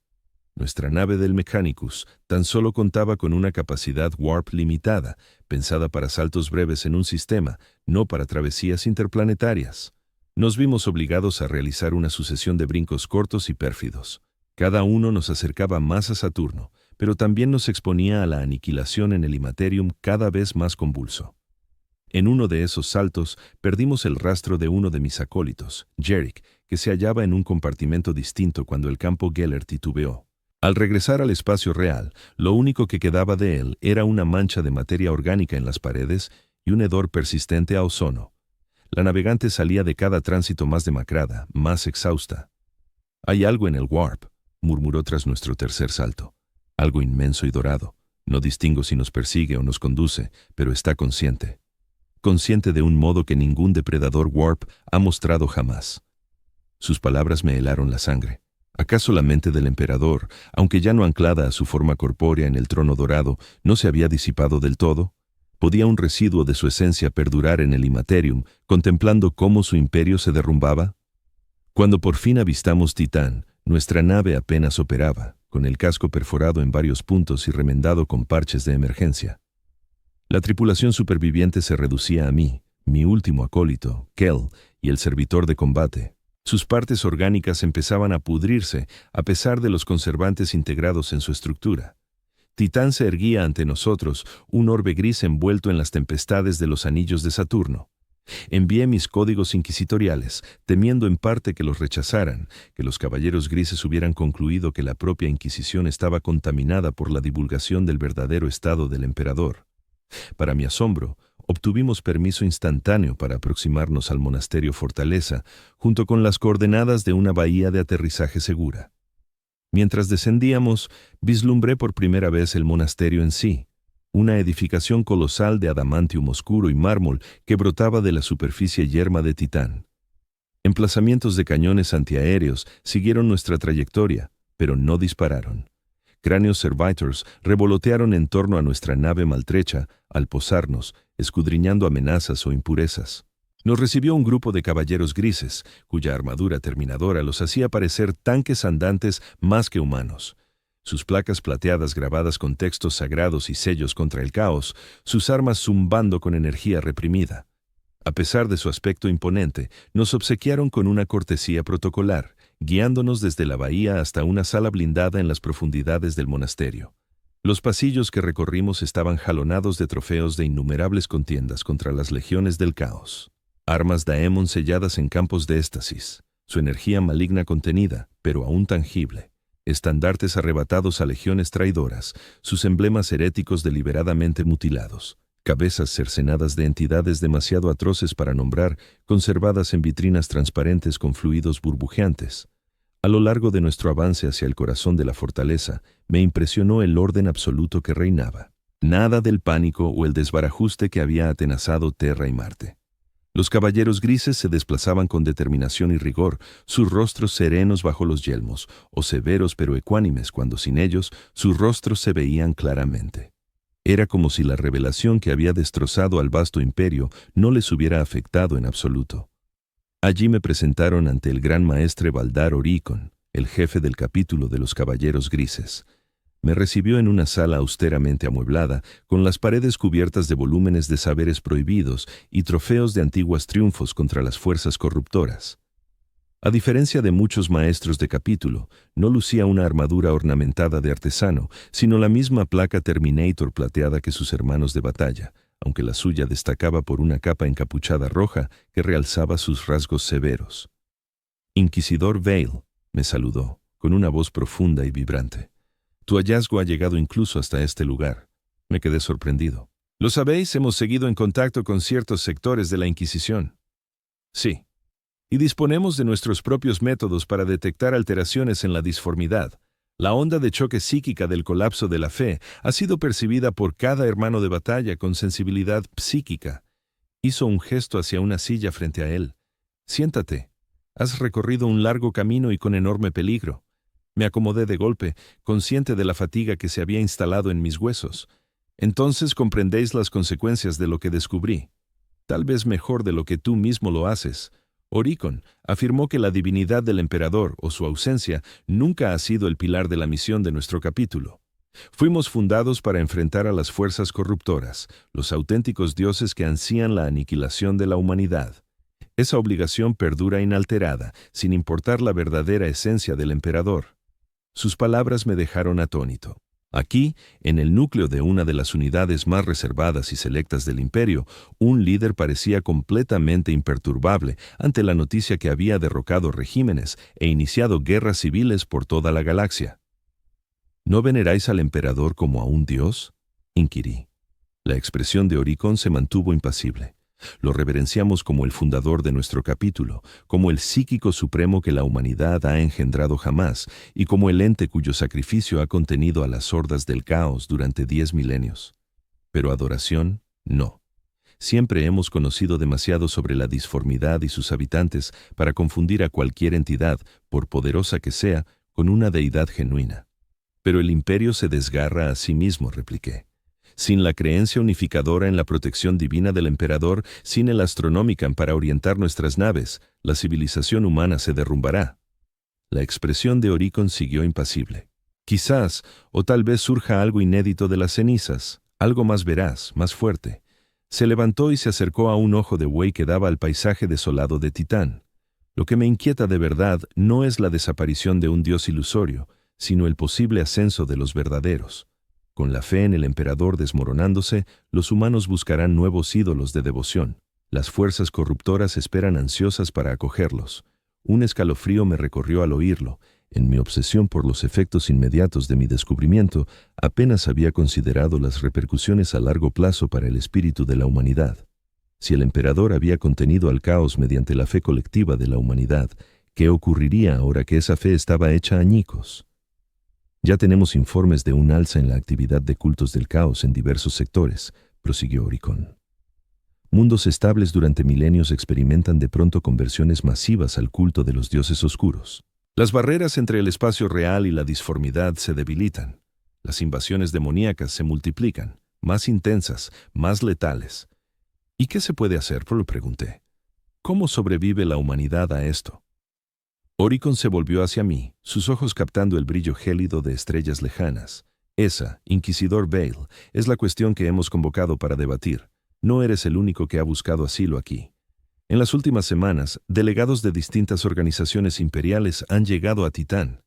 Nuestra nave del Mechanicus tan solo contaba con una capacidad Warp limitada, pensada para saltos breves en un sistema, no para travesías interplanetarias. Nos vimos obligados a realizar una sucesión de brincos cortos y pérfidos. Cada uno nos acercaba más a Saturno, pero también nos exponía a la aniquilación en el Imaterium cada vez más convulso. En uno de esos saltos perdimos el rastro de uno de mis acólitos, Jerick, que se hallaba en un compartimento distinto cuando el campo Geller titubeó. Al regresar al espacio real, lo único que quedaba de él era una mancha de materia orgánica en las paredes y un hedor persistente a ozono. La navegante salía de cada tránsito más demacrada, más exhausta. «Hay algo en el Warp», murmuró tras nuestro tercer salto. «Algo inmenso y dorado. No distingo si nos persigue o nos conduce, pero está consciente. Consciente de un modo que ningún depredador Warp ha mostrado jamás». Sus palabras me helaron la sangre. ¿Acaso la mente del emperador, aunque ya no anclada a su forma corpórea en el trono dorado, no se había disipado del todo? ¿Podía un residuo de su esencia perdurar en el Imaterium, contemplando cómo su imperio se derrumbaba? Cuando por fin avistamos Titán, nuestra nave apenas operaba, con el casco perforado en varios puntos y remendado con parches de emergencia. La tripulación superviviente se reducía a mí, mi último acólito, Kell, y el servitor de combate. Sus partes orgánicas empezaban a pudrirse a pesar de los conservantes integrados en su estructura. Titán se erguía ante nosotros, un orbe gris envuelto en las tempestades de los anillos de Saturno. Envié mis códigos inquisitoriales, temiendo en parte que los rechazaran, que los caballeros grises hubieran concluido que la propia Inquisición estaba contaminada por la divulgación del verdadero estado del emperador. Para mi asombro, obtuvimos permiso instantáneo para aproximarnos al monasterio Fortaleza, junto con las coordenadas de una bahía de aterrizaje segura. Mientras descendíamos, vislumbré por primera vez el monasterio en sí, una edificación colosal de adamantium oscuro y mármol que brotaba de la superficie yerma de Titán. Emplazamientos de cañones antiaéreos siguieron nuestra trayectoria, pero no dispararon. Cráneos servitors revolotearon en torno a nuestra nave maltrecha al posarnos, escudriñando amenazas o impurezas. Nos recibió un grupo de caballeros grises, cuya armadura terminadora los hacía parecer tanques andantes más que humanos. Sus placas plateadas grabadas con textos sagrados y sellos contra el caos, sus armas zumbando con energía reprimida. A pesar de su aspecto imponente, nos obsequiaron con una cortesía protocolar, guiándonos desde la bahía hasta una sala blindada en las profundidades del monasterio. Los pasillos que recorrimos estaban jalonados de trofeos de innumerables contiendas contra las legiones del caos. Armas Daemon selladas en campos de éxtasis, su energía maligna contenida, pero aún tangible. Estandartes arrebatados a legiones traidoras, sus emblemas heréticos deliberadamente mutilados. cabezas cercenadas de entidades demasiado atroces para nombrar, conservadas en vitrinas transparentes con fluidos burbujeantes. A lo largo de nuestro avance hacia el corazón de la fortaleza, me impresionó el orden absoluto que reinaba. Nada del pánico o el desbarajuste que había atenazado Terra y Marte. Los caballeros grises se desplazaban con determinación y rigor, sus rostros serenos bajo los yelmos, o severos pero ecuánimes cuando sin ellos sus rostros se veían claramente. Era como si la revelación que había destrozado al vasto imperio no les hubiera afectado en absoluto. Allí me presentaron ante el gran maestre Baldar Oricon, el jefe del capítulo de los caballeros grises. Me recibió en una sala austeramente amueblada, con las paredes cubiertas de volúmenes de saberes prohibidos y trofeos de antiguos triunfos contra las fuerzas corruptoras. A diferencia de muchos maestros de capítulo, no lucía una armadura ornamentada de artesano, sino la misma placa Terminator plateada que sus hermanos de batalla, aunque la suya destacaba por una capa encapuchada roja que realzaba sus rasgos severos. Inquisidor Vale, me saludó, con una voz profunda y vibrante. Tu hallazgo ha llegado incluso hasta este lugar. Me quedé sorprendido. Lo sabéis, hemos seguido en contacto con ciertos sectores de la Inquisición. Sí. Y disponemos de nuestros propios métodos para detectar alteraciones en la disformidad. La onda de choque psíquica del colapso de la fe ha sido percibida por cada hermano de batalla con sensibilidad psíquica. Hizo un gesto hacia una silla frente a él. Siéntate. Has recorrido un largo camino y con enorme peligro. Me acomodé de golpe, consciente de la fatiga que se había instalado en mis huesos. Entonces comprendéis las consecuencias de lo que descubrí. Tal vez mejor de lo que tú mismo lo haces. Oricon afirmó que la divinidad del emperador, o su ausencia, nunca ha sido el pilar de la misión de nuestro capítulo. Fuimos fundados para enfrentar a las fuerzas corruptoras, los auténticos dioses que ansían la aniquilación de la humanidad. Esa obligación perdura inalterada, sin importar la verdadera esencia del emperador. Sus palabras me dejaron atónito. Aquí, en el núcleo de una de las unidades más reservadas y selectas del imperio, un líder parecía completamente imperturbable ante la noticia que había derrocado regímenes e iniciado guerras civiles por toda la galaxia. ¿No veneráis al emperador como a un dios?, inquirí. La expresión de Oricon se mantuvo impasible. Lo reverenciamos como el fundador de nuestro capítulo, como el psíquico supremo que la humanidad ha engendrado jamás y como el ente cuyo sacrificio ha contenido a las hordas del caos durante 10 milenios. Pero adoración, no. Siempre hemos conocido demasiado sobre la disformidad y sus habitantes para confundir a cualquier entidad, por poderosa que sea, con una deidad genuina. Pero el imperio se desgarra a sí mismo, repliqué. Sin la creencia unificadora en la protección divina del emperador, sin el Astronomicon para orientar nuestras naves, la civilización humana se derrumbará. La expresión de Oricon siguió impasible. Quizás, o tal vez surja algo inédito de las cenizas, algo más veraz, más fuerte. Se levantó y se acercó a un ojo de buey que daba al paisaje desolado de Titán. Lo que me inquieta de verdad no es la desaparición de un dios ilusorio, sino el posible ascenso de los verdaderos. Con la fe en el emperador desmoronándose, los humanos buscarán nuevos ídolos de devoción. Las fuerzas corruptoras esperan ansiosas para acogerlos. Un escalofrío me recorrió al oírlo. En mi obsesión por los efectos inmediatos de mi descubrimiento, apenas había considerado las repercusiones a largo plazo para el espíritu de la humanidad. Si el emperador había contenido al caos mediante la fe colectiva de la humanidad, ¿qué ocurriría ahora que esa fe estaba hecha añicos? Ya tenemos informes de un alza en la actividad de cultos del caos en diversos sectores, prosiguió Oricon. Mundos estables durante milenios experimentan de pronto conversiones masivas al culto de los dioses oscuros. Las barreras entre el espacio real y la disformidad se debilitan. Las invasiones demoníacas se multiplican, más intensas, más letales. ¿Y qué se puede hacer?, lo pregunté. ¿Cómo sobrevive la humanidad a esto? Oricon se volvió hacia mí, sus ojos captando el brillo gélido de estrellas lejanas. Esa, Inquisidor Vale, es la cuestión que hemos convocado para debatir. No eres el único que ha buscado asilo aquí. En las últimas semanas, delegados de distintas organizaciones imperiales han llegado a Titán.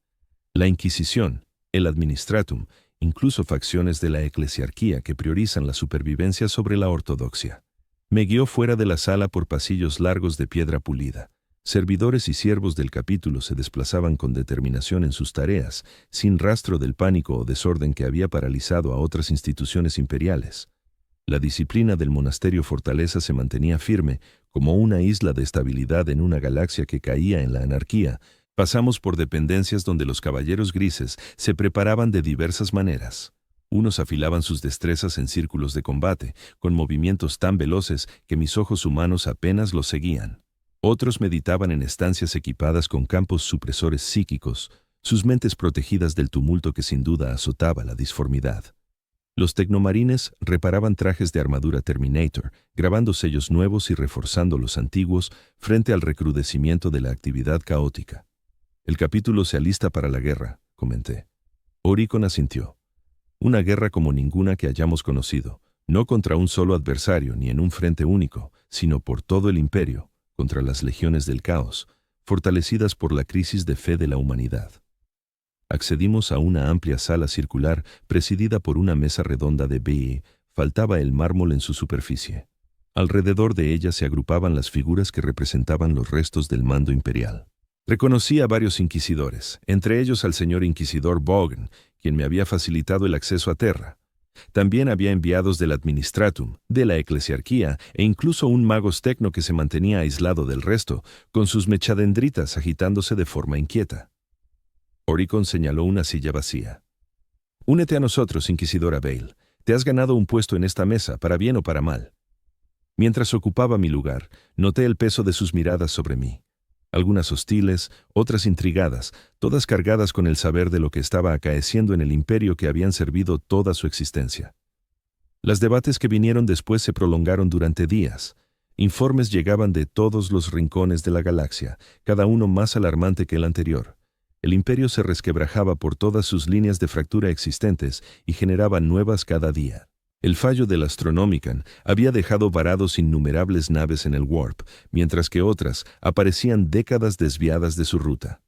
La Inquisición, el Administratum, incluso facciones de la eclesiarquía que priorizan la supervivencia sobre la ortodoxia. Me guió fuera de la sala por pasillos largos de piedra pulida. Servidores y siervos del capítulo se desplazaban con determinación en sus tareas, sin rastro del pánico o desorden que había paralizado a otras instituciones imperiales. La disciplina del monasterio Fortaleza se mantenía firme, como una isla de estabilidad en una galaxia que caía en la anarquía. Pasamos por dependencias donde los caballeros grises se preparaban de diversas maneras. Unos afilaban sus destrezas en círculos de combate, con movimientos tan veloces que mis ojos humanos apenas los seguían. Otros meditaban en estancias equipadas con campos supresores psíquicos, sus mentes protegidas del tumulto que sin duda azotaba la disformidad. Los tecnomarines reparaban trajes de armadura Terminator, grabando sellos nuevos y reforzando los antiguos frente al recrudecimiento de la actividad caótica. El capítulo se alista para la guerra, comenté. Oricon asintió. Una guerra como ninguna que hayamos conocido, no contra un solo adversario ni en un frente único, sino por todo el imperio, contra las legiones del caos, fortalecidas por la crisis de fe de la humanidad. Accedimos a una amplia sala circular presidida por una mesa redonda de BE. Faltaba el mármol en su superficie. Alrededor de ella se agrupaban las figuras que representaban los restos del mando imperial. Reconocí a varios inquisidores, entre ellos al señor inquisidor Bogan, quien me había facilitado el acceso a Terra. También había enviados del Administratum, de la Eclesiarquía e incluso un magos tecno que se mantenía aislado del resto, con sus mechadendritas agitándose de forma inquieta. Oricon señaló una silla vacía. «Únete a nosotros, inquisidora Vale. Te has ganado un puesto en esta mesa, para bien o para mal». Mientras ocupaba mi lugar, noté el peso de sus miradas sobre mí. Algunas hostiles, otras intrigadas, todas cargadas con el saber de lo que estaba acaeciendo en el imperio que habían servido toda su existencia. Los debates que vinieron después se prolongaron durante días. Informes llegaban de todos los rincones de la galaxia, cada uno más alarmante que el anterior. El imperio se resquebrajaba por todas sus líneas de fractura existentes y generaba nuevas cada día. El fallo del Astronomican había dejado varados innumerables naves en el Warp, mientras que otras aparecían décadas desviadas de su ruta.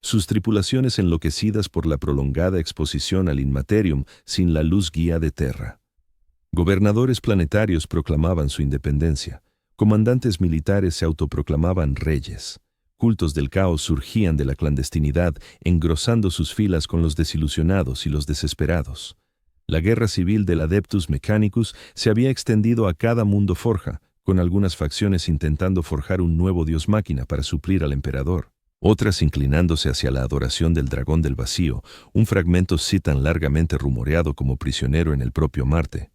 Sus tripulaciones enloquecidas por la prolongada exposición al Inmaterium sin la luz guía de Terra. Gobernadores planetarios proclamaban su independencia. Comandantes militares se autoproclamaban reyes. Cultos del caos surgían de la clandestinidad, engrosando sus filas con los desilusionados y los desesperados. La guerra civil del Adeptus Mechanicus se había extendido a cada mundo forja, con algunas facciones intentando forjar un nuevo dios máquina para suplir al emperador, otras inclinándose hacia la adoración del dragón del vacío, un fragmento sí tan largamente rumoreado como prisionero en el propio Marte.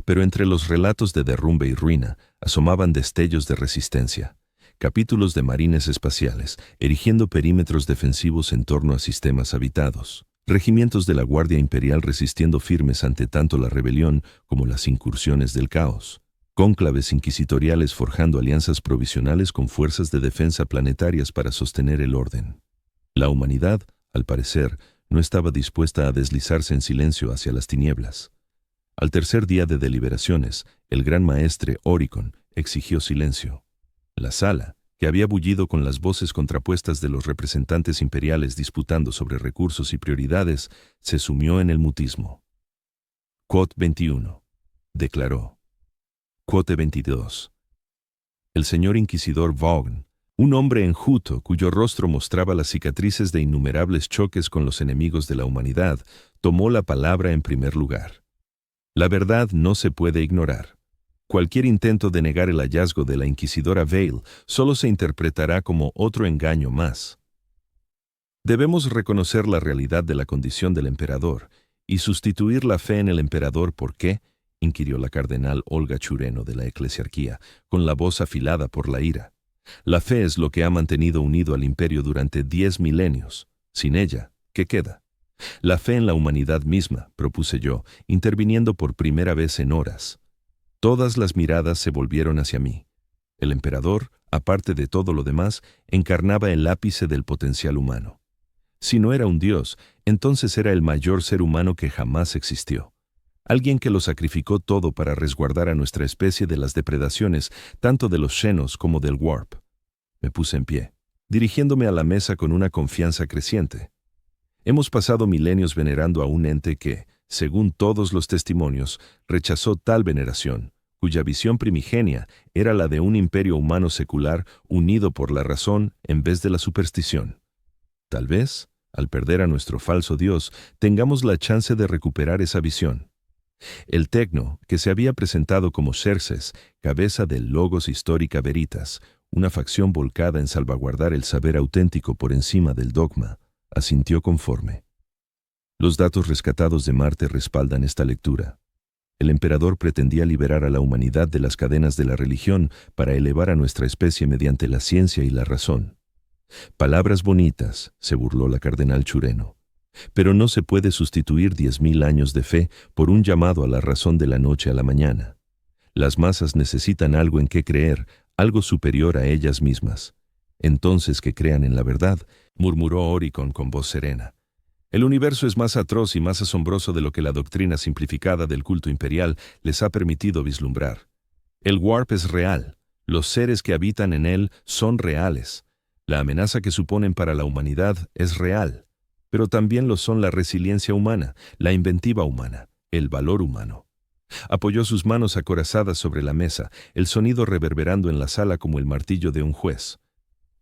Pero entre los relatos de derrumbe y ruina asomaban destellos de resistencia. Capítulos de marines espaciales, erigiendo perímetros defensivos en torno a sistemas habitados. Regimientos de la Guardia Imperial resistiendo firmes ante tanto la rebelión como las incursiones del caos. Cónclaves inquisitoriales forjando alianzas provisionales con fuerzas de defensa planetarias para sostener el orden. La humanidad, al parecer, no estaba dispuesta a deslizarse en silencio hacia las tinieblas. Al tercer día de deliberaciones, el gran maestre Oricon exigió silencio. La sala, que había bullido con las voces contrapuestas de los representantes imperiales disputando sobre recursos y prioridades, se sumió en el mutismo. Quote 21. Declaró. Quote 22. El señor inquisidor Vaughan, un hombre enjuto cuyo rostro mostraba las cicatrices de innumerables choques con los enemigos de la humanidad, tomó la palabra en primer lugar. La verdad no se puede ignorar. Cualquier intento de negar el hallazgo de la inquisidora Vale solo se interpretará como otro engaño más. Debemos reconocer la realidad de la condición del emperador y sustituir la fe en el emperador. ¿Por qué?, inquirió la cardenal Olga Chureno de la Eclesiarquía, con la voz afilada por la ira. La fe es lo que ha mantenido unido al imperio durante 10 milenios. Sin ella, ¿qué queda? La fe en la humanidad misma, propuse yo, interviniendo por primera vez en horas. Todas las miradas se volvieron hacia mí. El emperador, aparte de todo lo demás, encarnaba el ápice del potencial humano. Si no era un dios, entonces era el mayor ser humano que jamás existió. Alguien que lo sacrificó todo para resguardar a nuestra especie de las depredaciones, tanto de los Xenos como del Warp. Me puse en pie, dirigiéndome a la mesa con una confianza creciente. Hemos pasado milenios venerando a un ente que, según todos los testimonios, rechazó tal veneración, cuya visión primigenia era la de un imperio humano secular unido por la razón en vez de la superstición. Tal vez, al perder a nuestro falso Dios, tengamos la chance de recuperar esa visión. El Tecno, que se había presentado como Xerxes, cabeza del Logos Histórica Veritas, una facción volcada en salvaguardar el saber auténtico por encima del dogma, asintió conforme. Los datos rescatados de Marte respaldan esta lectura. El emperador pretendía liberar a la humanidad de las cadenas de la religión para elevar a nuestra especie mediante la ciencia y la razón. Palabras bonitas, se burló la cardenal Chureno. Pero no se puede sustituir 10.000 años de fe por un llamado a la razón de la noche a la mañana. Las masas necesitan algo en qué creer, algo superior a ellas mismas. Entonces que crean en la verdad, murmuró Oricon con voz serena. El universo es más atroz y más asombroso de lo que la doctrina simplificada del culto imperial les ha permitido vislumbrar. El Warp es real, los seres que habitan en él son reales. La amenaza que suponen para la humanidad es real, pero también lo son la resiliencia humana, la inventiva humana, el valor humano. Apoyó sus manos acorazadas sobre la mesa, el sonido reverberando en la sala como el martillo de un juez.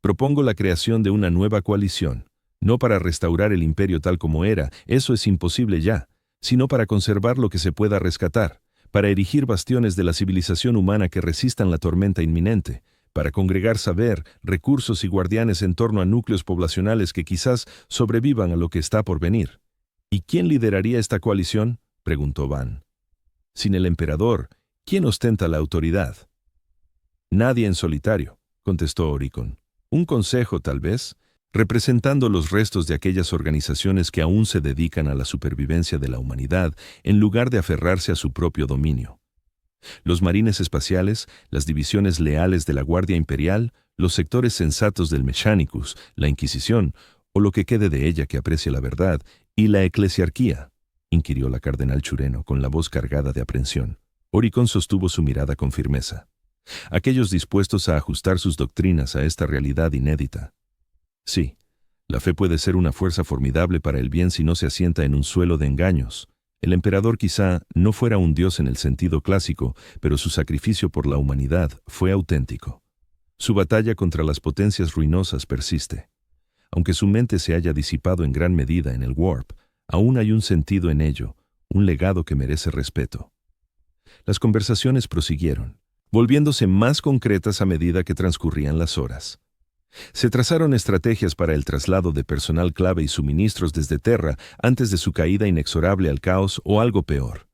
Propongo la creación de una nueva coalición, no para restaurar el imperio tal como era, eso es imposible ya, sino para conservar lo que se pueda rescatar, para erigir bastiones de la civilización humana que resistan la tormenta inminente, para congregar saber, recursos y guardianes en torno a núcleos poblacionales que quizás sobrevivan a lo que está por venir. ¿Y quién lideraría esta coalición?, preguntó Van. Sin el emperador, ¿quién ostenta la autoridad? Nadie en solitario, contestó Oricon. Un consejo, tal vez, representando los restos de aquellas organizaciones que aún se dedican a la supervivencia de la humanidad en lugar de aferrarse a su propio dominio. Los marines espaciales, las divisiones leales de la Guardia Imperial, los sectores sensatos del Mechanicus, la Inquisición, o lo que quede de ella que aprecie la verdad, y la eclesiarquía, inquirió la cardenal Chureno con la voz cargada de aprensión. Oricon sostuvo su mirada con firmeza. Aquellos dispuestos a ajustar sus doctrinas a esta realidad inédita. Sí, la fe puede ser una fuerza formidable para el bien si no se asienta en un suelo de engaños. El emperador quizá no fuera un dios en el sentido clásico, pero su sacrificio por la humanidad fue auténtico. Su batalla contra las potencias ruinosas persiste. Aunque su mente se haya disipado en gran medida en el Warp, aún hay un sentido en ello, un legado que merece respeto. Las conversaciones prosiguieron, volviéndose más concretas a medida que transcurrían las horas. Se trazaron estrategias para el traslado de personal clave y suministros desde Terra antes de su caída inexorable al caos o algo peor.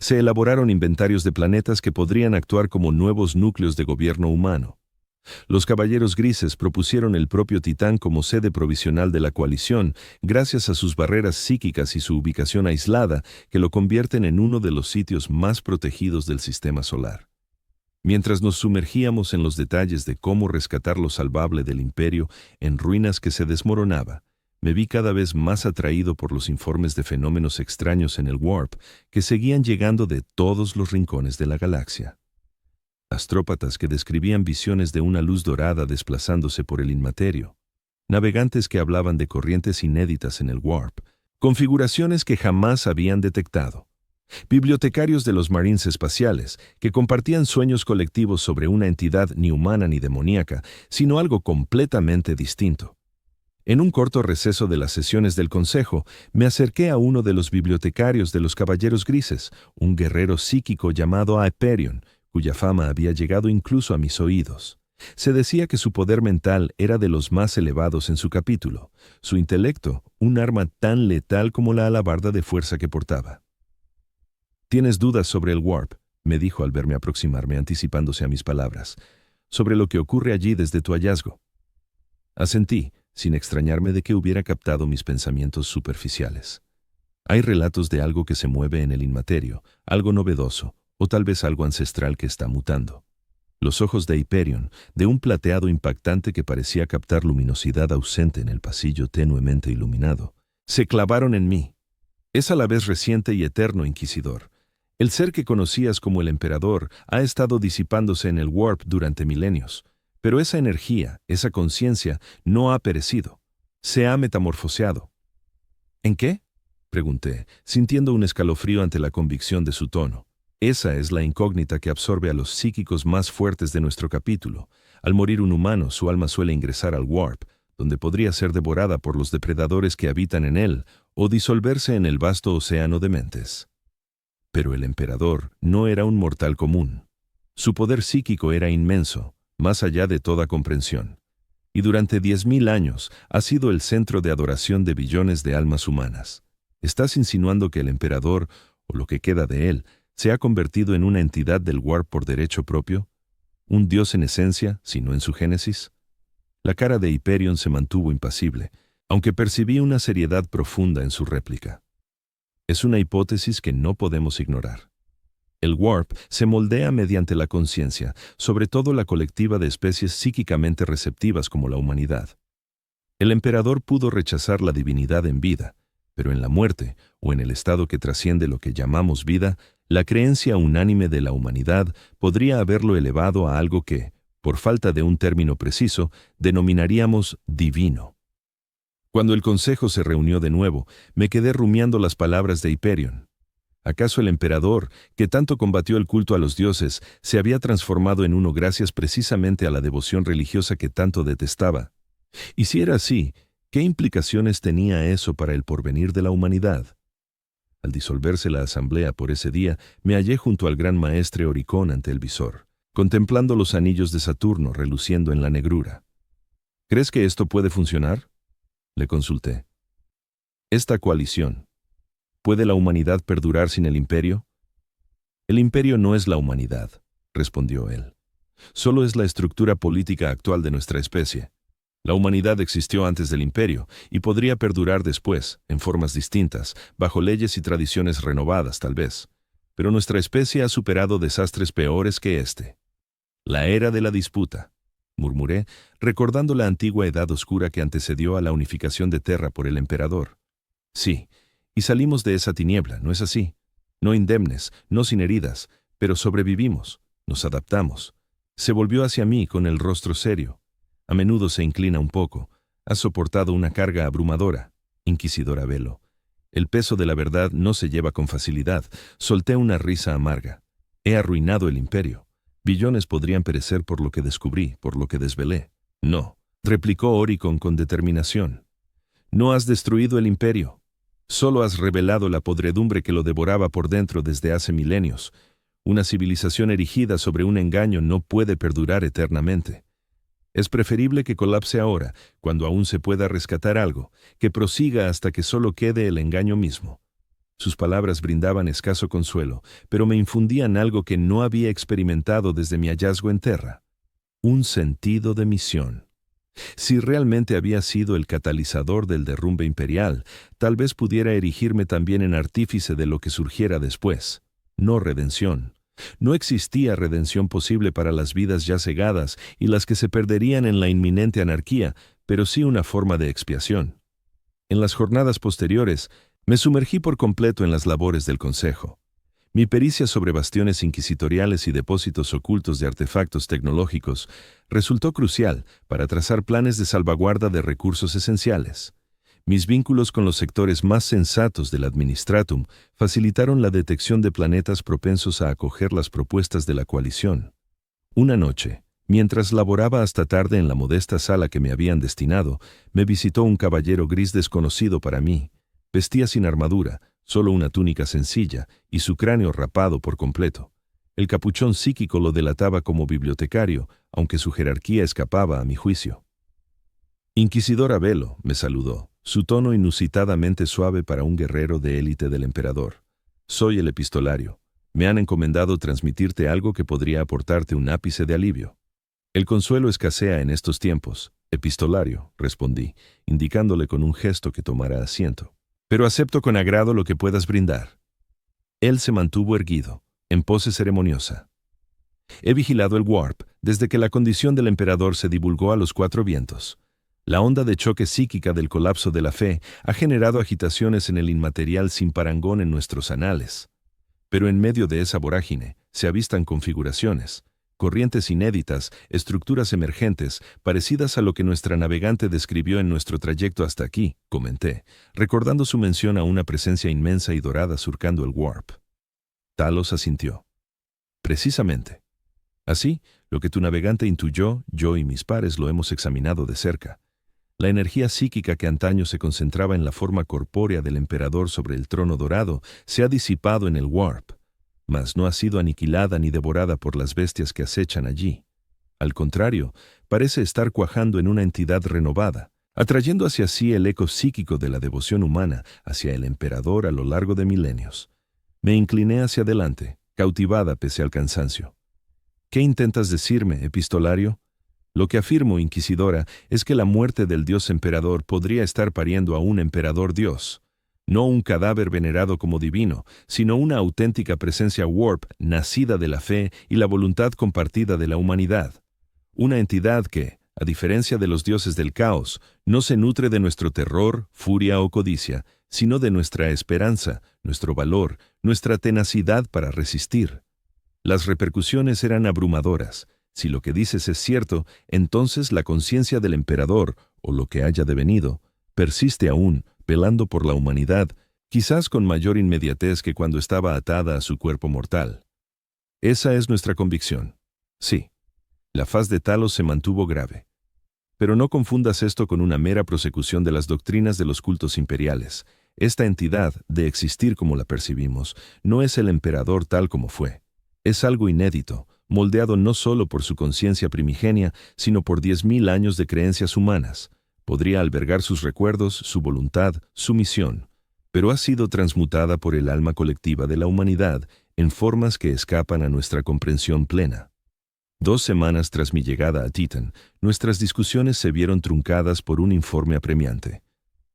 Se elaboraron inventarios de planetas que podrían actuar como nuevos núcleos de gobierno humano. Los Caballeros Grises propusieron el propio Titán como sede provisional de la coalición, gracias a sus barreras psíquicas y su ubicación aislada, que lo convierten en uno de los sitios más protegidos del sistema solar. Mientras nos sumergíamos en los detalles de cómo rescatar lo salvable del imperio en ruinas que se desmoronaba, me vi cada vez más atraído por los informes de fenómenos extraños en el Warp que seguían llegando de todos los rincones de la galaxia. Astrópatas que describían visiones de una luz dorada desplazándose por el inmaterio, navegantes que hablaban de corrientes inéditas en el Warp, configuraciones que jamás habían detectado. Bibliotecarios de los Marines espaciales, que compartían sueños colectivos sobre una entidad ni humana ni demoníaca, sino algo completamente distinto. En un corto receso de las sesiones del Consejo, me acerqué a uno de los bibliotecarios de los Caballeros Grises, un guerrero psíquico llamado Hyperion, cuya fama había llegado incluso a mis oídos. Se decía que su poder mental era de los más elevados en su capítulo, su intelecto, un arma tan letal como la alabarda de fuerza que portaba. «¿Tienes dudas sobre el Warp?», me dijo al verme aproximarme anticipándose a mis palabras, «sobre lo que ocurre allí desde tu hallazgo». Asentí, sin extrañarme de que hubiera captado mis pensamientos superficiales. Hay relatos de algo que se mueve en el inmaterio, algo novedoso, o tal vez algo ancestral que está mutando. Los ojos de Hyperion, de un plateado impactante que parecía captar luminosidad ausente en el pasillo tenuemente iluminado, se clavaron en mí. Es a la vez reciente y eterno, Inquisidor. El ser que conocías como el Emperador ha estado disipándose en el Warp durante milenios, pero esa energía, esa conciencia, no ha perecido. Se ha metamorfoseado. ¿En qué?, pregunté, sintiendo un escalofrío ante la convicción de su tono. Esa es la incógnita que absorbe a los psíquicos más fuertes de nuestro capítulo. Al morir un humano, su alma suele ingresar al Warp, donde podría ser devorada por los depredadores que habitan en él, o disolverse en el vasto océano de mentes. Pero el emperador no era un mortal común. Su poder psíquico era inmenso, más allá de toda comprensión. Y durante 10.000 años ha sido el centro de adoración de billones de almas humanas. ¿Estás insinuando que el emperador, o lo que queda de él, se ha convertido en una entidad del Warp por derecho propio? ¿Un dios en esencia, si no en su génesis? La cara de Hyperion se mantuvo impasible, aunque percibí una seriedad profunda en su réplica. Es una hipótesis que no podemos ignorar. El Warp se moldea mediante la conciencia, sobre todo la colectiva de especies psíquicamente receptivas como la humanidad. El emperador pudo rechazar la divinidad en vida, pero en la muerte, o en el estado que trasciende lo que llamamos vida, la creencia unánime de la humanidad podría haberlo elevado a algo que, por falta de un término preciso, denominaríamos divino. Cuando el consejo se reunió de nuevo, me quedé rumiando las palabras de Hyperion. ¿Acaso el emperador, que tanto combatió el culto a los dioses, se había transformado en uno gracias precisamente a la devoción religiosa que tanto detestaba? Y si era así, ¿qué implicaciones tenía eso para el porvenir de la humanidad? Al disolverse la asamblea por ese día, me hallé junto al gran maestre Oricón ante el visor, contemplando los anillos de Saturno reluciendo en la negrura. ¿Crees que esto puede funcionar?, le consulté. Esta coalición, ¿puede la humanidad perdurar sin el imperio? El imperio no es la humanidad, respondió él. Solo es la estructura política actual de nuestra especie. La humanidad existió antes del imperio y podría perdurar después, en formas distintas, bajo leyes y tradiciones renovadas tal vez. Pero nuestra especie ha superado desastres peores que este. La era de la disputa, murmuré, recordando la antigua edad oscura que antecedió a la unificación de Terra por el emperador. Sí, y salimos de esa tiniebla, ¿no es así? No indemnes, no sin heridas, pero sobrevivimos, nos adaptamos. Se volvió hacia mí con el rostro serio. A menudo se inclina un poco. Has soportado una carga abrumadora, inquisidora Velo. El peso de la verdad no se lleva con facilidad. Solté una risa amarga. He arruinado el imperio. Billones podrían perecer por lo que descubrí, por lo que desvelé. No, replicó Oricón con determinación. No has destruido el imperio. Solo has revelado la podredumbre que lo devoraba por dentro desde hace milenios. Una civilización erigida sobre un engaño no puede perdurar eternamente. Es preferible que colapse ahora, cuando aún se pueda rescatar algo, que prosiga hasta que solo quede el engaño mismo. Sus palabras brindaban escaso consuelo, pero me infundían algo que no había experimentado desde mi hallazgo en Terra. Un sentido de misión. Si realmente había sido el catalizador del derrumbe imperial, tal vez pudiera erigirme también en artífice de lo que surgiera después. No redención. No existía redención posible para las vidas ya cegadas y las que se perderían en la inminente anarquía, pero sí una forma de expiación. En las jornadas posteriores, me sumergí por completo en las labores del Consejo. Mi pericia sobre bastiones inquisitoriales y depósitos ocultos de artefactos tecnológicos resultó crucial para trazar planes de salvaguarda de recursos esenciales. Mis vínculos con los sectores más sensatos del Administratum facilitaron la detección de planetas propensos a acoger las propuestas de la coalición. Una noche, mientras laboraba hasta tarde en la modesta sala que me habían destinado, me visitó un caballero gris desconocido para mí. Vestía sin armadura, solo una túnica sencilla y su cráneo rapado por completo. El capuchón psíquico lo delataba como bibliotecario, aunque su jerarquía escapaba a mi juicio. Inquisidora Velo, me saludó, su tono inusitadamente suave para un guerrero de élite del emperador. Soy el epistolario. Me han encomendado transmitirte algo que podría aportarte un ápice de alivio. El consuelo escasea en estos tiempos. Epistolario, respondí, indicándole con un gesto que tomara asiento. Pero acepto con agrado lo que puedas brindar. Él se mantuvo erguido, en pose ceremoniosa. He vigilado el Warp desde que la condición del emperador se divulgó a los 4 vientos. La onda de choque psíquica del colapso de la fe ha generado agitaciones en el inmaterial sin parangón en nuestros anales. Pero en medio de esa vorágine se avistan configuraciones, corrientes inéditas, estructuras emergentes, parecidas a lo que nuestra navegante describió en nuestro trayecto hasta aquí, comenté, recordando su mención a una presencia inmensa y dorada surcando el Warp. Talos asintió. Precisamente. Así, lo que tu navegante intuyó, yo y mis pares lo hemos examinado de cerca. La energía psíquica que antaño se concentraba en la forma corpórea del emperador sobre el trono dorado se ha disipado en el Warp. mas no ha sido aniquilada ni devorada por las bestias que acechan allí. Al contrario, parece estar cuajando en una entidad renovada, atrayendo hacia sí el eco psíquico de la devoción humana hacia el emperador a lo largo de milenios. Me incliné hacia adelante, cautivada pese al cansancio. ¿Qué intentas decirme, epistolario? Lo que afirmo, inquisidora, es que la muerte del dios emperador podría estar pariendo a un emperador dios. No un cadáver venerado como divino, sino una auténtica presencia warp nacida de la fe y la voluntad compartida de la humanidad. Una entidad que, a diferencia de los dioses del caos, no se nutre de nuestro terror, furia o codicia, sino de nuestra esperanza, nuestro valor, nuestra tenacidad para resistir. Las repercusiones eran abrumadoras. Si lo que dices es cierto, entonces la conciencia del emperador, o lo que haya devenido, persiste aún, velando por la humanidad, quizás con mayor inmediatez que cuando estaba atada a su cuerpo mortal. Esa es nuestra convicción. Sí. La faz de Talos se mantuvo grave. Pero no confundas esto con una mera prosecución de las doctrinas de los cultos imperiales. Esta entidad, de existir como la percibimos, no es el emperador tal como fue. Es algo inédito, moldeado no solo por su conciencia primigenia, sino por 10.000 años de creencias humanas. Podría albergar sus recuerdos, su voluntad, su misión, pero ha sido transmutada por el alma colectiva de la humanidad en formas que escapan a nuestra comprensión plena. 2 semanas tras mi llegada a Titan, nuestras discusiones se vieron truncadas por un informe apremiante.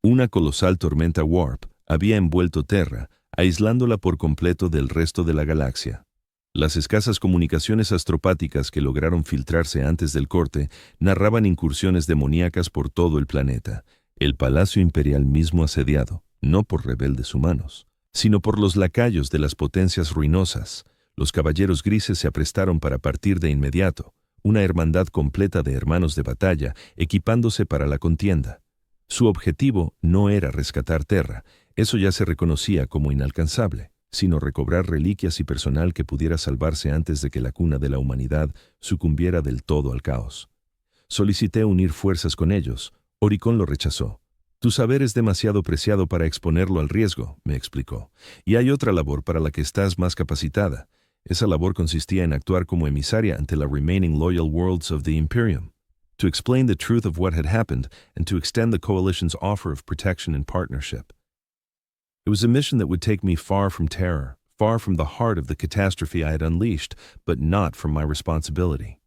Una colosal tormenta warp había envuelto Terra, aislándola por completo del resto de la galaxia. Las escasas comunicaciones astropáticas que lograron filtrarse antes del corte narraban incursiones demoníacas por todo el planeta, el Palacio Imperial mismo asediado, no por rebeldes humanos, sino por los lacayos de las potencias ruinosas. Los caballeros grises se aprestaron para partir de inmediato, una hermandad completa de hermanos de batalla, equipándose para la contienda. Su objetivo no era rescatar Terra, eso ya se reconocía como inalcanzable, sino recobrar reliquias y personal que pudiera salvarse antes de que la cuna de la humanidad sucumbiera del todo al caos. Solicité unir fuerzas con ellos. Oricon lo rechazó. Tu saber es demasiado preciado para exponerlo al riesgo, me explicó, y hay otra labor para la que estás más capacitada. Esa labor consistía en actuar como emisaria ante la remaining loyal worlds of the Imperium, to explain the truth of what had happened and to extend the coalition's offer of protection and partnership. It was a mission that would take me far from terror, far from the heart of the catastrophe I had unleashed, but not from my responsibility.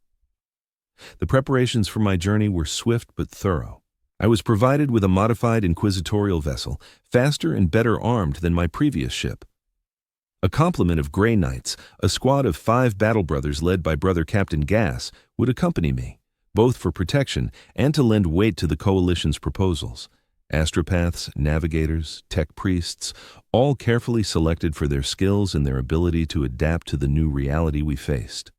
The preparations for my journey were swift but thorough. I was provided with a modified inquisitorial vessel, faster and better armed than my previous ship. A complement of Grey Knights, a squad of 5 battle brothers led by Brother Captain Gas, would accompany me, both for protection and to lend weight to the Coalition's proposals. Astropaths, navigators, tech priests, all carefully selected for their skills and their ability to adapt to the new reality we faced.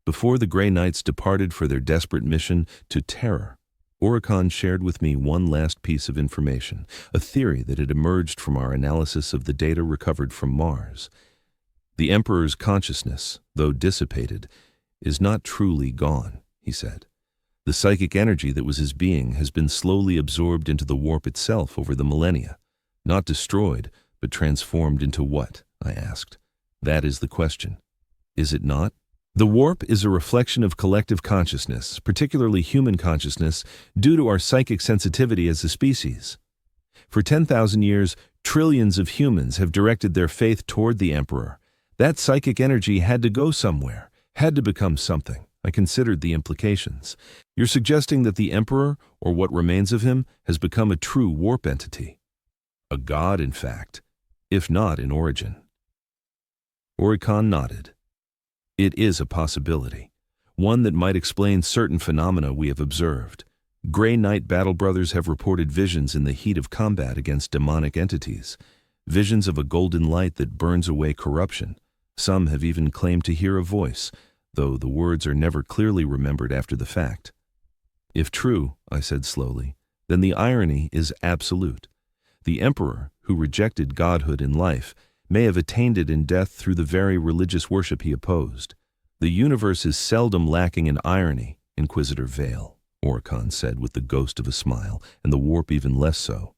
Before the Grey Knights departed for their desperate mission to Terror, Oricon shared with me one last piece of information, a theory that had emerged from our analysis of the data recovered from Mars. The Emperor's consciousness, though dissipated, is not truly gone, he said. The psychic energy that was his being has been slowly absorbed into the warp itself over the millennia. Not destroyed, but transformed into what? I asked. That is the question. Is it not? The warp is a reflection of collective consciousness, particularly human consciousness, due to our psychic sensitivity as a species. For 10,000 years, trillions of humans have directed their faith toward the Emperor. That psychic energy had to go somewhere, had to become something. I considered the implications. You're suggesting that the Emperor, or what remains of him, has become a true warp entity. A god, in fact, if not in origin. Oricon nodded. It is a possibility, one that might explain certain phenomena we have observed. Grey Knight battle brothers have reported visions in the heat of combat against demonic entities, visions of a golden light that burns away corruption. Some have even claimed to hear a voice, though the words are never clearly remembered after the fact. If true, I said slowly, then the irony is absolute. The Emperor, who rejected godhood in life, may have attained it in death through the very religious worship he opposed. The universe is seldom lacking in irony, Inquisitor Vale, Oricon said with the ghost of a smile, and the warp even less so.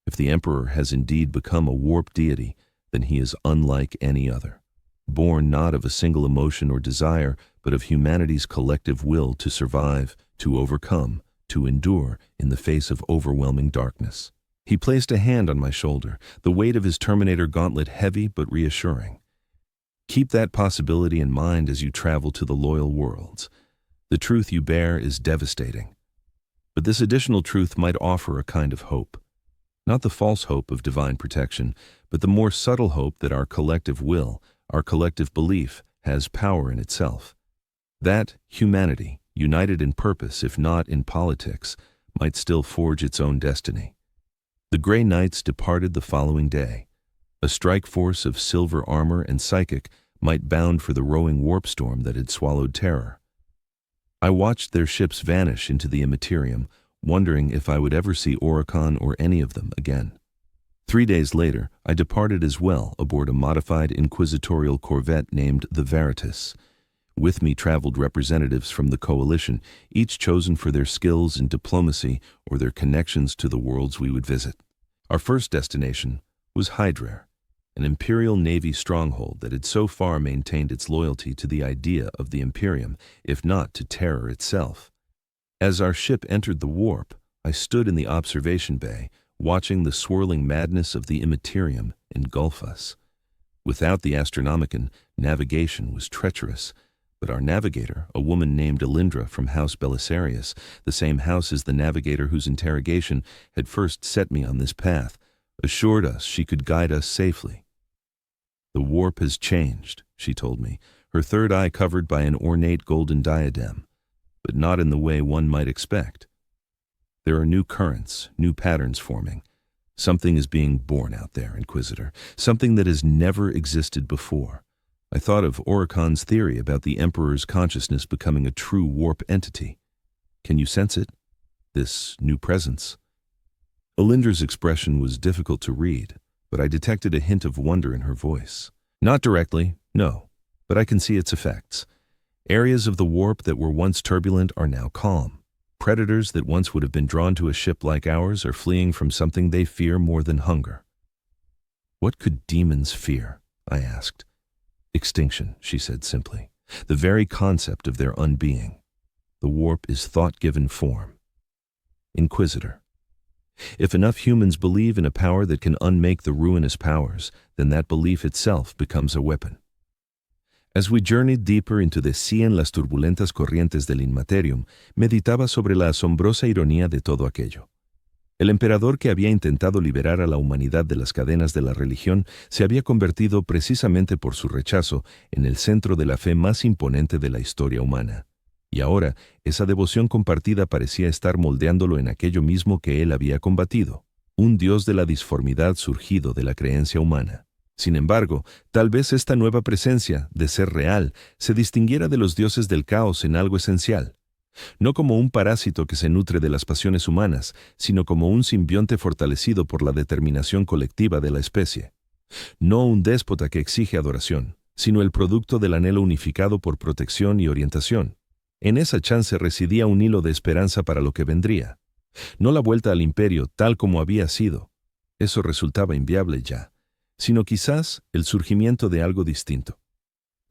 If the Emperor has indeed become a warp deity, then he is unlike any other. born not of a single emotion or desire, but of humanity's collective will to survive, to overcome, to endure in the face of overwhelming darkness. He placed a hand on my shoulder, the weight of his Terminator gauntlet heavy but reassuring. Keep that possibility in mind as you travel to the loyal worlds. The truth you bear is devastating. But this additional truth might offer a kind of hope. Not the false hope of divine protection, but the more subtle hope that our collective will, our collective belief, has power in itself. That humanity, united in purpose if not in politics, might still forge its own destiny. The Grey Knights departed the following day. A strike force of silver armor and psychic might bound for the rowing warp storm that had swallowed Terror. I watched their ships vanish into the immaterium, wondering if I would ever see Oricon or any of them again. 3 days later, I departed as well aboard a modified inquisitorial corvette named the Veritas. With me traveled representatives from the coalition, each chosen for their skills in diplomacy or their connections to the worlds we would visit. Our first destination was Hydrer, an Imperial Navy stronghold that had so far maintained its loyalty to the idea of the Imperium, if not to Terror itself. As our ship entered the warp, I stood in the observation bay, watching the swirling madness of the Immaterium engulf us. Without the Astronomicon, navigation was treacherous, but our navigator, a woman named Alindra from House Belisarius, the same house as the navigator whose interrogation had first set me on this path, assured us she could guide us safely. "The warp has changed," she told me, her third eye covered by an ornate golden diadem, but not in the way one might expect. "There are new currents, new patterns forming. Something is being born out there, Inquisitor, something that has never existed before." I thought of Oricon's theory about the Emperor's consciousness becoming a true warp entity. "Can you sense it? This new presence?" Alindra's expression was difficult to read, but I detected a hint of wonder in her voice. "Not directly, no, but I can see its effects. Areas of the warp that were once turbulent are now calm. Predators that once would have been drawn to a ship like ours are fleeing from something they fear more than hunger." "What could demons fear?" I asked. "Extinction," she said simply. "The very concept of their unbeing. The warp is thought-given form." Inquisitor. If enough humans believe in a power that can unmake the ruinous powers, then that belief itself becomes a weapon. As we journeyed deeper into the sea en las turbulentas corrientes del Inmaterium, meditaba sobre la asombrosa ironía de todo aquello. El emperador que había intentado liberar a la humanidad de las cadenas de la religión se había convertido precisamente por su rechazo en el centro de la fe más imponente de la historia humana. Y ahora, esa devoción compartida parecía estar moldeándolo en aquello mismo que él había combatido, un dios de la disformidad surgido de la creencia humana. Sin embargo, tal vez esta nueva presencia, de ser real, se distinguiera de los dioses del caos en algo esencial. No como un parásito que se nutre de las pasiones humanas, sino como un simbionte fortalecido por la determinación colectiva de la especie. No un déspota que exige adoración, sino el producto del anhelo unificado por protección y orientación. En esa chance residía un hilo de esperanza para lo que vendría. No la vuelta al imperio tal como había sido. Eso resultaba inviable ya, sino quizás el surgimiento de algo distinto.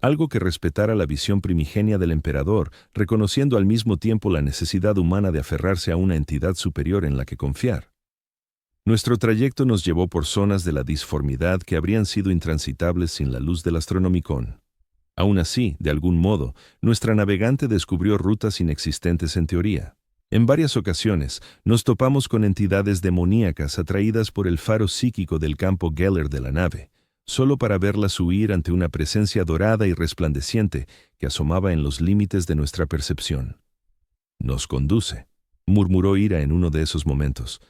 Algo que respetara la visión primigenia del emperador, reconociendo al mismo tiempo la necesidad humana de aferrarse a una entidad superior en la que confiar. Nuestro trayecto nos llevó por zonas de la disformidad que habrían sido intransitables sin la luz del Astronomicon. Aún así, de algún modo, nuestra navegante descubrió rutas inexistentes en teoría. En varias ocasiones, nos topamos con entidades demoníacas atraídas por el faro psíquico del campo Geller de la nave, solo para verlas huir ante una presencia dorada y resplandeciente que asomaba en los límites de nuestra percepción. «Nos conduce», murmuró Ira en uno de esos momentos.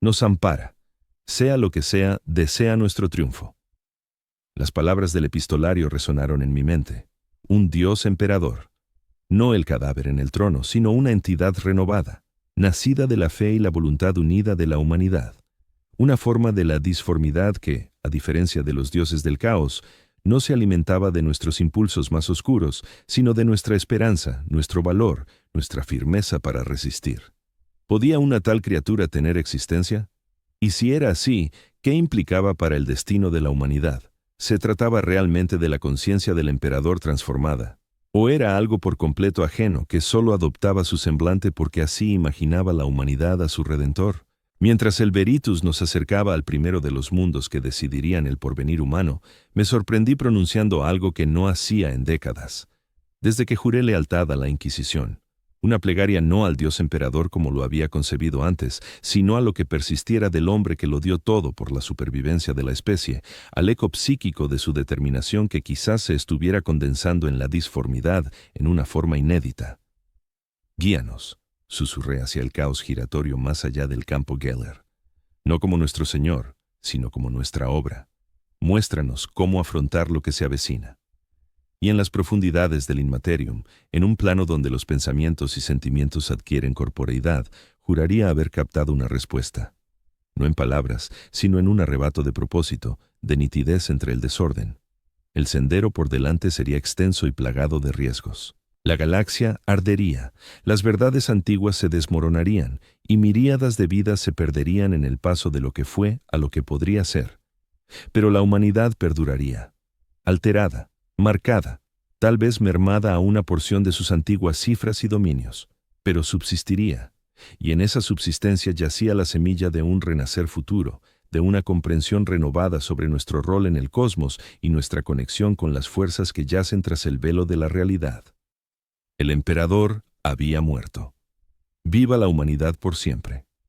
«Nos ampara. Sea lo que sea, desea nuestro triunfo». Las palabras del epistolario resonaron en mi mente. Un dios emperador. No el cadáver en el trono, sino una entidad renovada, nacida de la fe y la voluntad unida de la humanidad. Una forma de la disformidad que, a diferencia de los dioses del caos, no se alimentaba de nuestros impulsos más oscuros, sino de nuestra esperanza, nuestro valor, nuestra firmeza para resistir. ¿Podía una tal criatura tener existencia? Y si era así, ¿qué implicaba para el destino de la humanidad? ¿Se trataba realmente de la conciencia del emperador transformada? ¿O era algo por completo ajeno que solo adoptaba su semblante porque así imaginaba la humanidad a su Redentor? Mientras el Veritas nos acercaba al primero de los mundos que decidirían el porvenir humano, me sorprendí pronunciando algo que no hacía en décadas. Desde que juré lealtad a la Inquisición, una plegaria no al Dios emperador como lo había concebido antes, sino a lo que persistiera del hombre que lo dio todo por la supervivencia de la especie, al eco psíquico de su determinación que quizás se estuviera condensando en la disformidad en una forma inédita. Guíanos, susurré hacia el caos giratorio más allá del campo Geller. No como nuestro Señor, sino como nuestra obra. Muéstranos cómo afrontar lo que se avecina. Y en las profundidades del Inmaterium, en un plano donde los pensamientos y sentimientos adquieren corporeidad, juraría haber captado una respuesta. No en palabras, sino en un arrebato de propósito, de nitidez entre el desorden. El sendero por delante sería extenso y plagado de riesgos. La galaxia ardería, las verdades antiguas se desmoronarían, y miríadas de vidas se perderían en el paso de lo que fue a lo que podría ser. Pero la humanidad perduraría, alterada, marcada, tal vez mermada a una porción de sus antiguas cifras y dominios, pero subsistiría, y en esa subsistencia yacía la semilla de un renacer futuro, de una comprensión renovada sobre nuestro rol en el cosmos y nuestra conexión con las fuerzas que yacen tras el velo de la realidad. El emperador había muerto. Viva la humanidad por siempre.